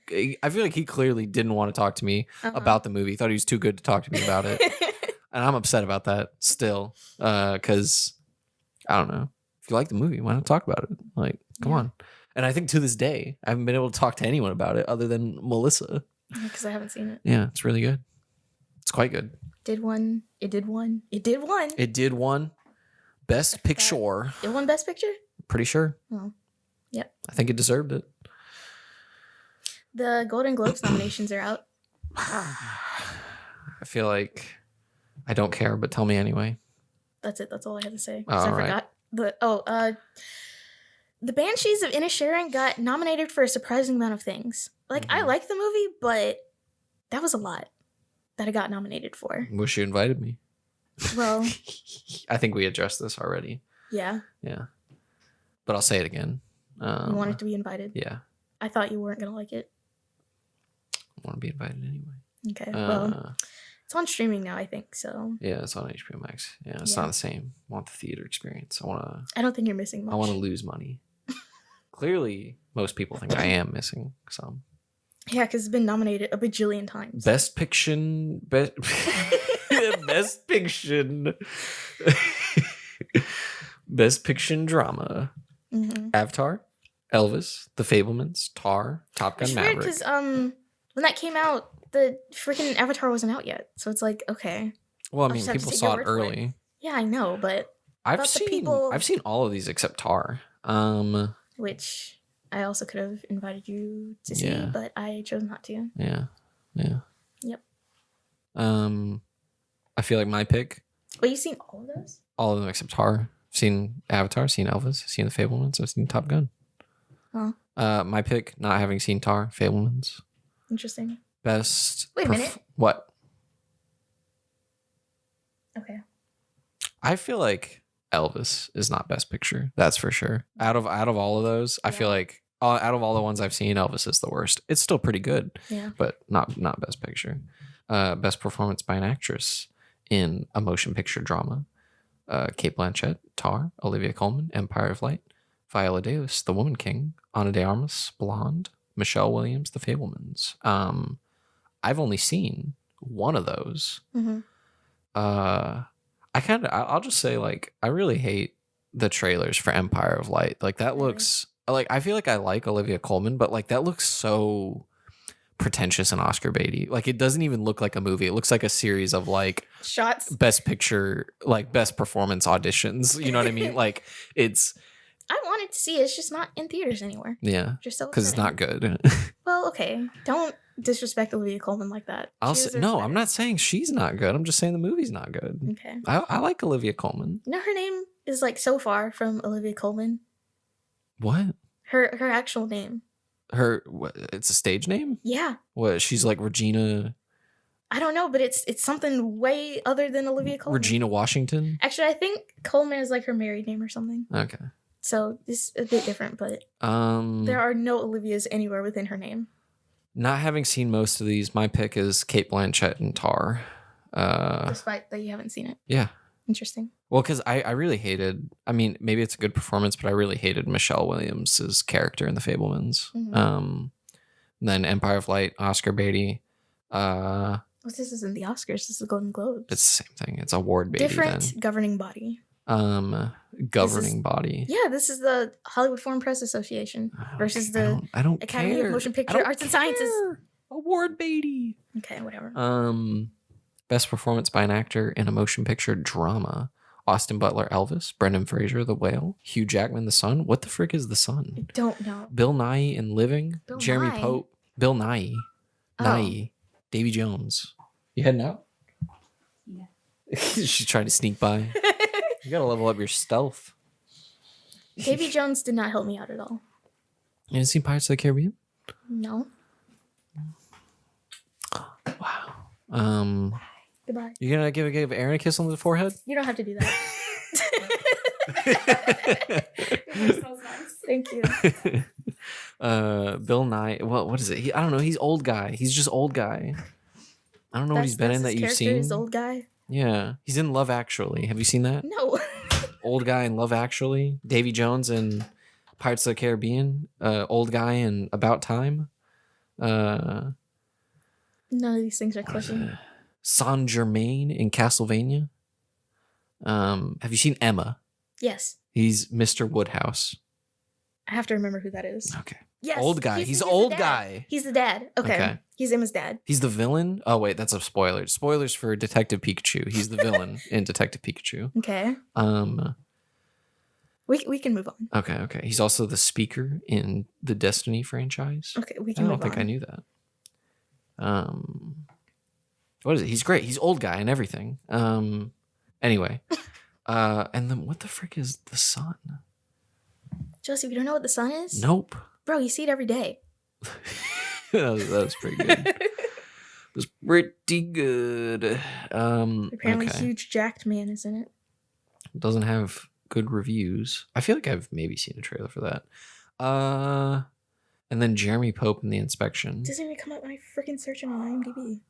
feel like he clearly didn't want to talk to me about the movie. He thought he was too good to talk to me about it." And I'm upset about that still, because I don't know. If you like the movie, why not talk about it? Like, come on. And I think to this day, I haven't been able to talk to anyone about it other than Melissa. Because I haven't seen it. Yeah, it's really good. It's quite good. It did one. Best Picture. It won Best Picture? Pretty sure. Oh, yep. I think it deserved it. The Golden Globes nominations are out. I feel like I don't care, but tell me anyway. That's it. That's all I had to say. Oh, I right. forgot. The Banshees of Inisherin got nominated for a surprising amount of things. Like, I like the movie, but that was a lot that I got nominated for. Wish you invited me. Well, I think we addressed this already. yeah. Yeah. But I'll say it again. You wanted to be invited? Yeah. I thought you weren't going to like it. I want to be invited anyway. Okay. Well, it's on streaming now, I think, so. Yeah, it's on HBO Max. Yeah, it's not the same. I want the theater experience. I don't think you're missing much. I want to lose money. Clearly, most people think I am missing some. Yeah, because it's been nominated a bajillion times. Best Fiction. Best Fiction. Best Fiction Drama. Mm-hmm. Avatar, Elvis, The Fablemans, Tar, Top Gun Maverick. Because when that came out, the freaking Avatar wasn't out yet. So it's like, okay. Well, I mean, people saw it early. Yeah, I know, but I've seen all of these except Tar. Which I also could have invited you to see, but I chose not to. Yeah. Yep. I feel like my pick. Well, you've seen all of those? All of them except Tar. I've seen Avatar, seen Elvis, seen The Fablemans, I've seen Top Gun. Huh. My pick, not having seen Tar, Fablemans. Interesting. Best. Wait a minute. What? Okay. I feel like Elvis is not Best Picture. That's for sure. Out of all of those, I feel like out of all the ones I've seen, Elvis is the worst. It's still pretty good, but not Best Picture. Best performance by an actress in a motion picture drama. Cate Blanchett, Tar, Olivia Colman, Empire of Light, Viola Davis, The Woman King, Ana de Armas, Blonde, Michelle Williams, The Fablemans. I've only seen one of those. Mm-hmm. I'll just say, like, I really hate the trailers for Empire of Light. Like, that looks like, I feel like I like Olivia Colman, but like that looks so pretentious and Oscar baity. Like, it doesn't even look like a movie. It looks like a series of like shots, Best Picture, like best performance auditions. You know what I mean? Like, it's. I wanted to see it. It's just not in theaters anymore. Yeah, just so because it's not good. Well, okay, don't disrespect Olivia Colman like that. No, I'm not saying she's not good. I'm just saying the movie's not good. Okay, I like Olivia Colman. You know, her name is like so far from Olivia Colman. What? Her actual name. It's a stage name? Yeah. What? She's like Regina. I don't know, but it's something way other than Olivia Colman. Regina Washington? Actually, I think Colman is like her married name or something. Okay. So it's a bit different, but there are no Olivias anywhere within her name. Not having seen most of these, my pick is Cate Blanchett and Tar. Despite that you haven't seen it. Yeah. Interesting. Well, because I really hated, I mean, maybe it's a good performance, but I really hated Michelle Williams' character in The Fablemans. Mm-hmm. Then Empire of Light, Oscar baity. Well, this isn't the Oscars, this is the Golden Globes. It's the same thing. It's award baity. Different governing body. governing body. Yeah, this is the Hollywood Foreign Press Association versus the I don't Academy care. of Motion Picture Arts and Sciences. Award baity. Okay, whatever. Best performance by an actor in a motion picture drama. Austin Butler, Elvis. Brendan Fraser, The Whale. Hugh Jackman, The Sun. What the frick is The Sun? I don't know. Bill Nighy in Living. Bill Jeremy Nye? Pope. Bill Nighy. Nighy. Davy Jones. You heading out? Yeah. She's trying to sneak by. You gotta level up your stealth. Davy Jones did not help me out at all. You didn't see Pirates of the Caribbean? No. Wow. Goodbye. You gonna give Arin a kiss on the forehead? You don't have to do that. Smells nice. Thank you. Bill Nye. What is it? I don't know. He's old guy. He's just old guy. I don't know what he's been in that you've seen. Is old guy. Yeah, he's in Love Actually. Have you seen that? No. Old guy in Love Actually. Davy Jones in Pirates of the Caribbean. Old guy in About Time. None of these things are clicking. Saint Germain in Castlevania. Have you seen Emma? Yes. He's Mr. Woodhouse. I have to remember who that is. Okay. Yes. Old guy. He's the old dad. guy. He's the dad. Okay. He's Emma's dad. He's the villain. Oh wait, that's a spoiler. Spoilers for Detective Pikachu. He's the villain in Detective Pikachu. Okay. We can move on. Okay. He's also the speaker in the Destiny franchise. Okay, we I can move don't think on. I knew that. What is it? He's great. He's old guy and everything. Anyway. And then what the frick is The Sun? Joseph, you don't know what the sun is? Nope. Bro, you see it every day. that was pretty good. It was pretty good. Apparently okay. huge jacked man is in it. Doesn't have good reviews. I feel like I've maybe seen a trailer for that. And then Jeremy Pope in The Inspection. It doesn't even come up when I freaking search it on IMDb.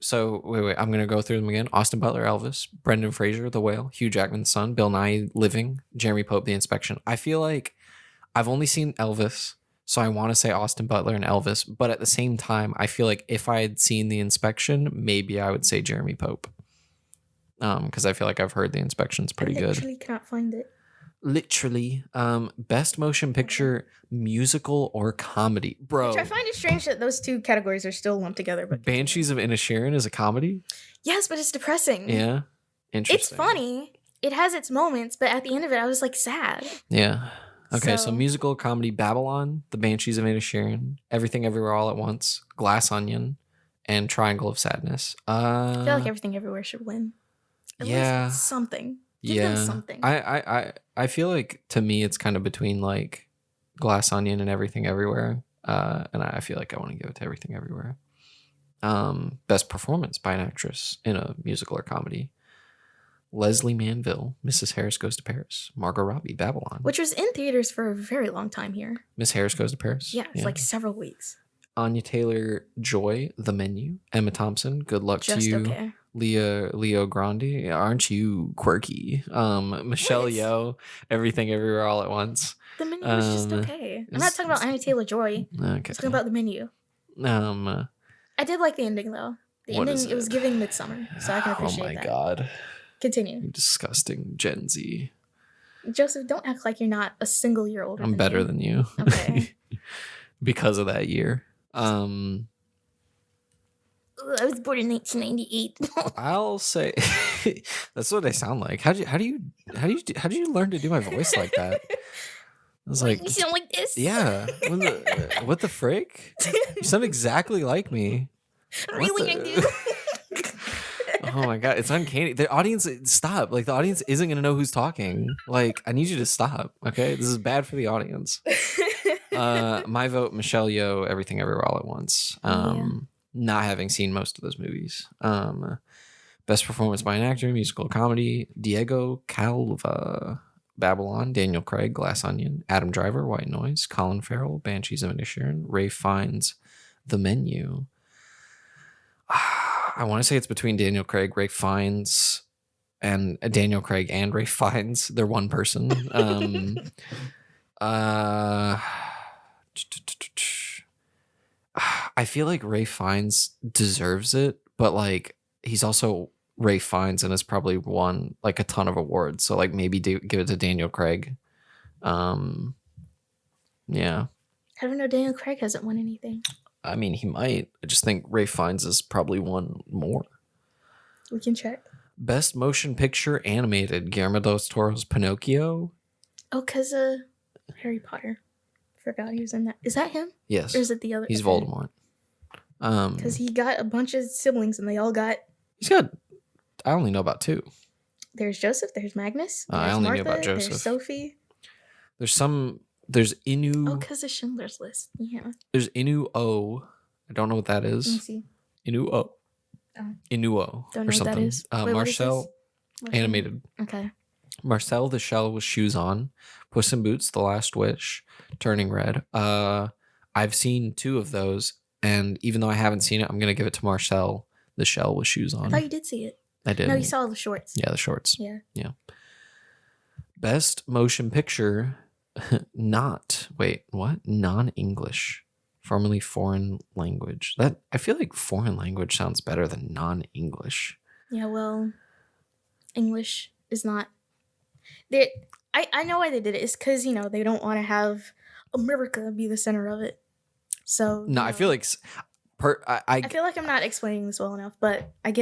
So wait, I'm gonna go through them again. Austin Butler, Elvis. Brendan Fraser, The Whale. Hugh Jackman, The Sun. Bill Nighy, Living. Jeremy Pope, The Inspection. I feel like I've only seen Elvis, so I want to say Austin Butler and Elvis, but at the same time, I feel like if I had seen The Inspection, maybe I would say Jeremy Pope. Because I feel like I've heard The Inspection's pretty I good. literally cannot find it. Literally. Best motion picture, musical or comedy. Bro. Which I find it strange that those two categories are still lumped together. But Banshees of Inisherin is a comedy? yes, but it's depressing. Yeah. Interesting. It's funny. It has its moments, but at the end of it, I was like sad. Yeah. Okay, so So- musical comedy, Babylon, The Banshees of Inisherin, Everything Everywhere All at Once, Glass Onion, and Triangle of Sadness. I feel like Everything Everywhere should win. At yeah. least something. Give them something. I feel like to me it's kind of between like Glass Onion and Everything Everywhere. And I feel like I want to give it to Everything Everywhere. Best performance by an actress in a musical or comedy. Leslie Manville, Mrs. Harris Goes to Paris. Margot Robbie, Babylon. Which was in theaters for a very long time here. Miss Harris Goes to Paris. Yeah, it's like several weeks. Anya Taylor-Joy, The Menu. Emma Thompson, Good Luck Just to You. okay. Leo Grande, Aren't You Quirky? Michelle What? Yeoh, Everything Everywhere All at Once. The Menu was just okay. I'm not talking about Anya Taylor-Joy. Okay. I'm talking about The Menu. I did like the ending though. The What ending, is it was it? giving Midsummer, so I can appreciate that. God. Continue. You disgusting Gen Z. Joseph, don't act like you're not a single year older. I'm better me. than you. Okay. Because of that year. Ugh, I was born in 1998. I'll say that's what I sound like. How do you learn to do my voice like that? I was like, You sound like this? yeah. What the frick? You sound exactly like me. What Really, I the- do. Oh my god, it's uncanny. The audience, stop. Like the audience isn't gonna know who's talking. Like I need you to stop. Okay, this is bad for the audience. My vote, Michelle Yeoh, Everything Everywhere All at Once. Yeah. Not having seen most of those movies. Best performance by an actor, musical comedy, Diego Calva, Babylon, Daniel Craig, Glass Onion, Adam Driver, White Noise, Colin Farrell, Banshees of Inisherin, Ray Fiennes, The Menu. I want to say it's between Daniel Craig, Ray Fiennes, and Daniel Craig and Ray Fiennes. They're one person. I feel like Ray Fiennes deserves it, but like he's also Ray Fiennes and has probably won like a ton of awards. So like maybe give it to Daniel Craig. Yeah. I don't know. Daniel Craig hasn't won anything. I mean, he might. I just think Ray Fiennes has probably won more. We can check. Best motion picture animated, Guillermo del Toro's Pinocchio. Oh, because Harry Potter. Forgot he was in that. Is that him? Yes. Or is it the other? He's okay. Voldemort. Because he got a bunch of siblings and they all got... He's got... I only know about 2. There's Joseph, there's Magnus, there's I only Martha, knew about Joseph. there's Sophie. There's Inu... Oh, because of Schindler's List. Yeah. There's Inu O. I don't know what that is. Let me see. Inu O. Oh. Inuo. Don't or know what something. that is. Wait, Marcel, animated. Okay. Marcel the Shell with Shoes On. Puss in Boots, The Last Wish. Turning Red. I've seen 2 of those, and even though I haven't seen it, I'm going to give it to Marcel the Shell with Shoes On. I thought you did see it. I did. No, you saw the shorts. Yeah, the shorts. Yeah. Yeah. Best motion picture, non-English, formerly foreign language. That I feel like foreign language sounds better than non-English. Yeah, well, English is not... I know why they did it. It's because, they don't want to have America be the center of it. So... No, I feel like... I feel like I'm not explaining this well enough, but I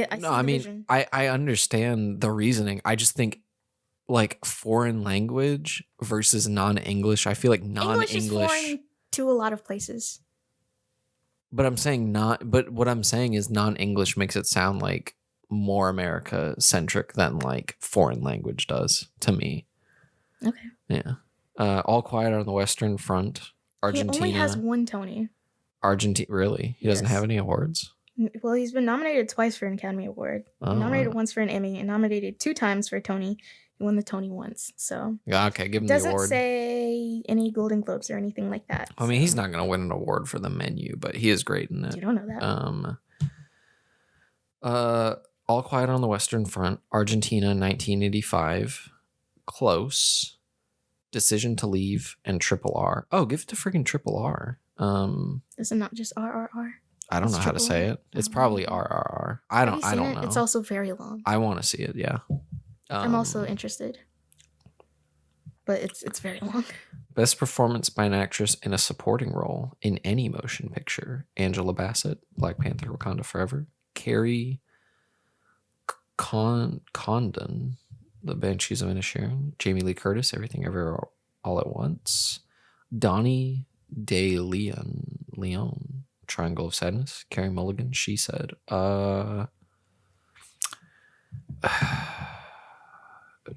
mean, I understand the reasoning. I just think like foreign language versus non-English. I feel like non-English is foreign to a lot of places. But what I'm saying is non-English makes it sound like more America centric than like foreign language does to me. Okay. Yeah. All Quiet on the Western Front. Argentina. He only has 1 Tony. Argentina, really? He doesn't have any awards? Well, he's been nominated twice for an Academy Award. Nominated once for an Emmy, and nominated 2 times for a Tony. He won the Tony once, so... Yeah, okay, give him the award. Doesn't say any Golden Globes or anything like that. I mean, he's not going to win an award for The Menu, but he is great in it. You don't know that. All Quiet on the Western Front, Argentina, 1985. Close. Decision to Leave, and Triple R. Oh, give it to freaking Triple R. Is it not just RRR? I don't know how to say it. It's probably RRR. I don't know. It's also very long. I want to see it, yeah. I'm also interested. But it's very long. Best performance by an actress in a supporting role in any motion picture. Angela Bassett, Black Panther, Wakanda Forever. Carrie Condon, The Banshees of Inisherin. Jamie Lee Curtis, Everything Everywhere All at Once. Donnie De Leon, Triangle of Sadness. Carey Mulligan, She Said.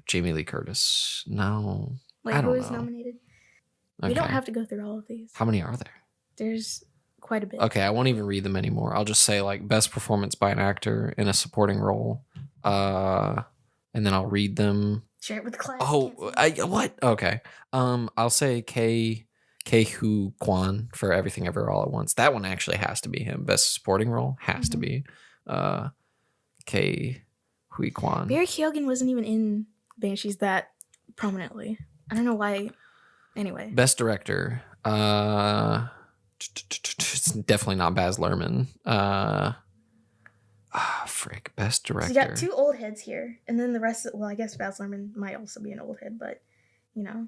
Jamie Lee Curtis. No. Wait, I don't who is know. nominated? Okay. We don't have to go through all of these. How many are there? There's quite a bit. Okay, I won't even read them anymore. I'll just say like best performance by an actor in a supporting role. And then I'll read them. Share it with the class. Oh, what? Okay. I'll say Ke-Huy Quan for Everything Everywhere All at Once. That one actually has to be him. Best supporting role has to be Ke-Huy Quan. Barry Keoghan wasn't even in Banshees that prominently. I don't know why. Anyway. Best director. It's definitely not Baz Luhrmann. Frick. Best director. So you got 2 old heads here, and then the rest. Well, I guess Baz Luhrmann might also be an old head, but I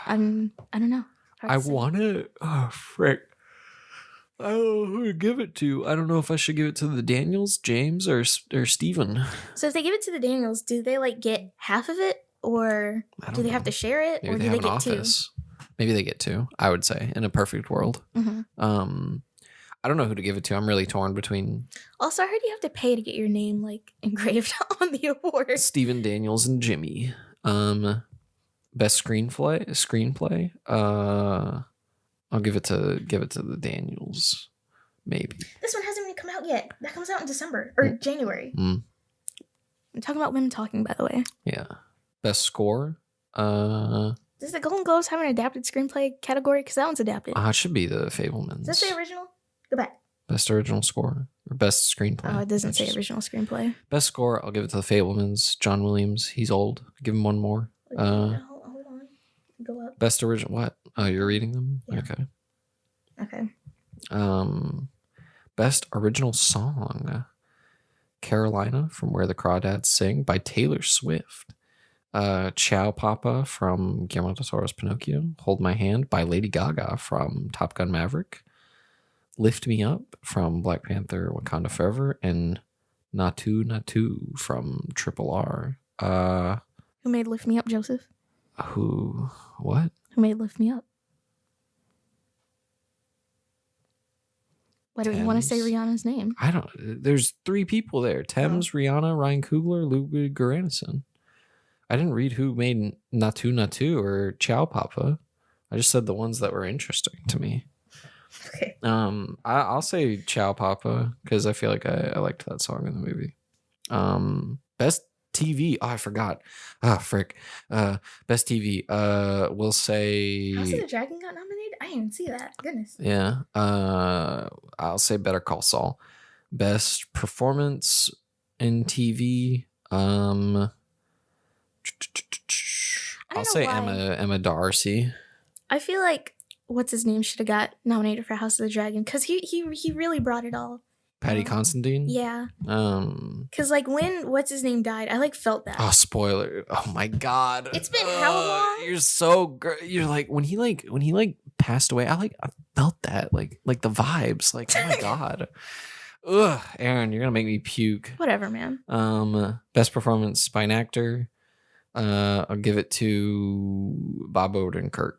don't know. I want to. Oh, frick. I don't know who to give it to. I don't know if I should give it to the Daniels, James, or Steven. So if they give it to the Daniels, do they like get half of it, or do they have to share it, Maybe or they do have they an get office. 2? Maybe they get 2. I would say in a perfect world. Mm-hmm. I don't know who to give it to. I'm really torn between. Also, I heard you have to pay to get your name like engraved on the award. Steven Daniels and Jimmy. Best screenplay. I'll give it to the Daniels. Maybe. This one hasn't even come out yet. That comes out in December or January. I'm talking about Women Talking, by the way. Yeah. Best score. Does the Golden Globes have an adapted screenplay category? Because that one's adapted. It should be The Fabelmans. Does that say original? Go back. Best original score or best screenplay? Oh, it doesn't say original screenplay. Best score, I'll give it to The Fabelmans. John Williams, he's old. Give him one more. Hold on. Go up. Best original, what? Oh, you're reading them? Yeah. Okay. Best original song. Carolina from Where the Crawdads Sing by Taylor Swift. Ciao Papa from Guillermo del Toro's Pinocchio. Hold My Hand by Lady Gaga from Top Gun Maverick. Lift Me Up from Black Panther Wakanda Forever. And Natu Natu from Triple R. Who made Lift Me Up, Joseph? What? Who made Lift Me Up? Why do you want to say Thames. Rihanna's name? I don't. There's 3 people there: Thames, Rihanna, Ryan Coogler, Ludwig Göransson. I didn't read who made Natu Natu or Ciao Papa. I just said the ones that were interesting to me. Okay. I'll say Ciao Papa because I feel like I liked that song in the movie. Best TV. Oh, I forgot. Frick. Best TV. We'll say. House of the Dragon got nominated? I didn't even see that. Goodness. Yeah. I'll say Better Call Saul. Best performance in TV. I'll say Emma Darcy. I feel like what's his name should have got nominated for House of the Dragon because he really brought it all. Patty Considine. Yeah. Because like when what's his name died, I like felt that. Oh, spoiler! Oh my god! It's been how long? You're so great. You're like when he passed away. I felt that like the vibes. Like oh my god. Ugh, Aaron, you're gonna make me puke. Whatever, man. Best performance by an actor. I'll give it to Bob Odenkirk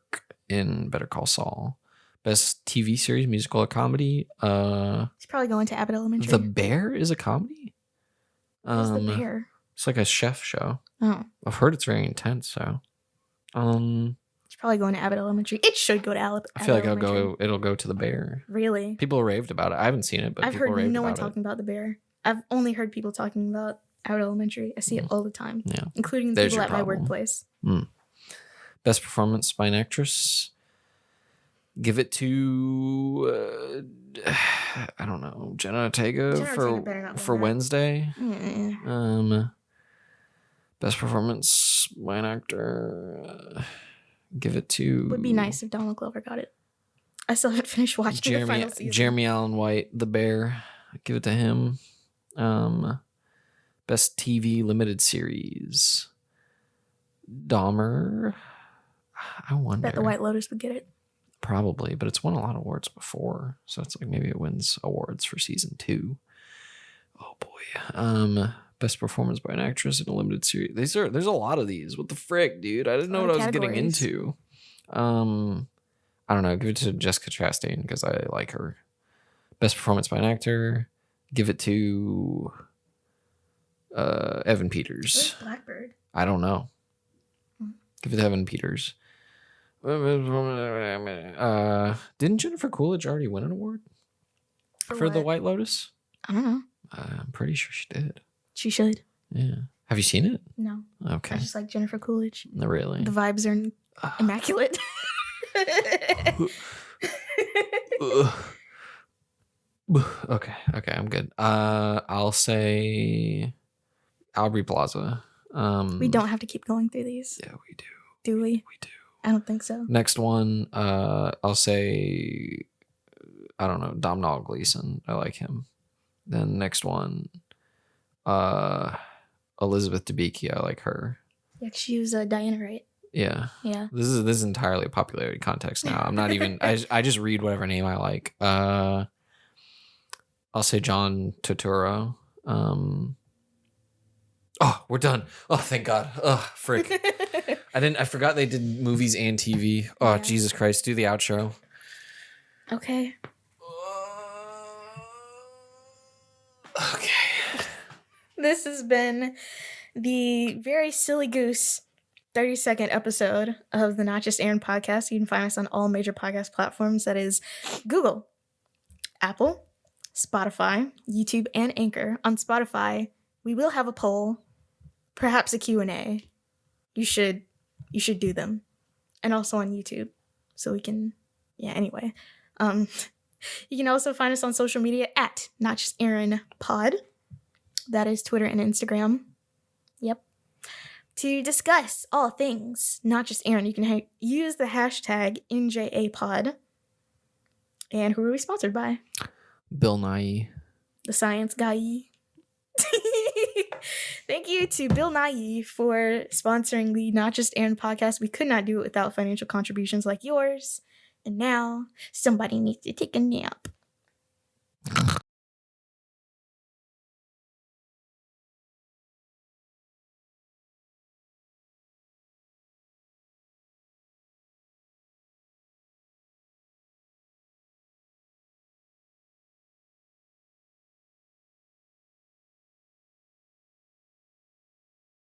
in Better Call Saul. Best TV series, musical or comedy. He's probably going to Abbott Elementary. The Bear is a comedy. What's The Bear? It's like a chef show. Oh, I've heard it's very intense. So, it's probably going to Abbott Elementary. It should go to Abbott. I feel like it'll go to The Bear. Really? People raved about it. I haven't seen it, but I've people heard raved no one about talking about The Bear. I've only heard people talking about Abbott Elementary. I see it all the time. Yeah, including the people at my workplace. Best performance by an actress. Give it to I don't know, Jenna Ortega for Wednesday. Best performance by an actor. Give it to. Would be nice if Donald Glover got it. I still haven't finished watching the final season. Jeremy Allen White, The Bear. Give it to him. Best TV limited series. Dahmer. I wonder. Bet The White Lotus would get it. Probably, but it's won a lot of awards before, so it's like maybe it wins awards for season 2. Oh boy. Best performance by an actress in a limited series. There's a lot of these. What the frick, dude? I didn't know what I was getting into. I don't know. Give it to Jessica Chastain because I like her. Best performance by an actor. Give it to Evan Peters. Where's Blackbird? I don't know. Give it to Evan Peters. Didn't Jennifer Coolidge already win an award for The White Lotus? I don't know. I'm pretty sure she did. She should. Yeah. Have you seen it? No. Okay. I just like Jennifer Coolidge. No, really? The vibes are immaculate. Okay, I'm good. I'll say Aubrey Plaza. We don't have to keep going through these. Yeah, we do. Do we? We do. I don't think so. Next one, I'll say, I don't know, Domhnall Gleeson. I like him. Then next one, Elizabeth Debicki. I like her. Yeah, she was Diana, right? Yeah. Yeah. This is entirely a popularity context now. I'm not even. I just read whatever name I like. I'll say John Turturro. Oh, we're done. Oh, thank God. Oh, frick. I forgot they did movies and TV. Oh, yeah. Jesus Christ. Do the outro. Okay. Okay. This has been the very silly Goose 30-second episode of the Not Just Arin podcast. You can find us on all major podcast platforms. That is Google, Apple, Spotify, YouTube, and Anchor. On Spotify, we will have a poll, perhaps a Q&A. You should do them. And also on YouTube. So we can, anyway. You can also find us on social media at Not Just Arin Pod. That is Twitter and Instagram. Yep. To discuss all things Not Just Arin, you can use the hashtag NJAPod. And who are we sponsored by? Bill Nye. The science guy. Thank you to Bill Nye for sponsoring the Not Just Aaron podcast. We could not do it without financial contributions like yours. And now somebody needs to take a nap.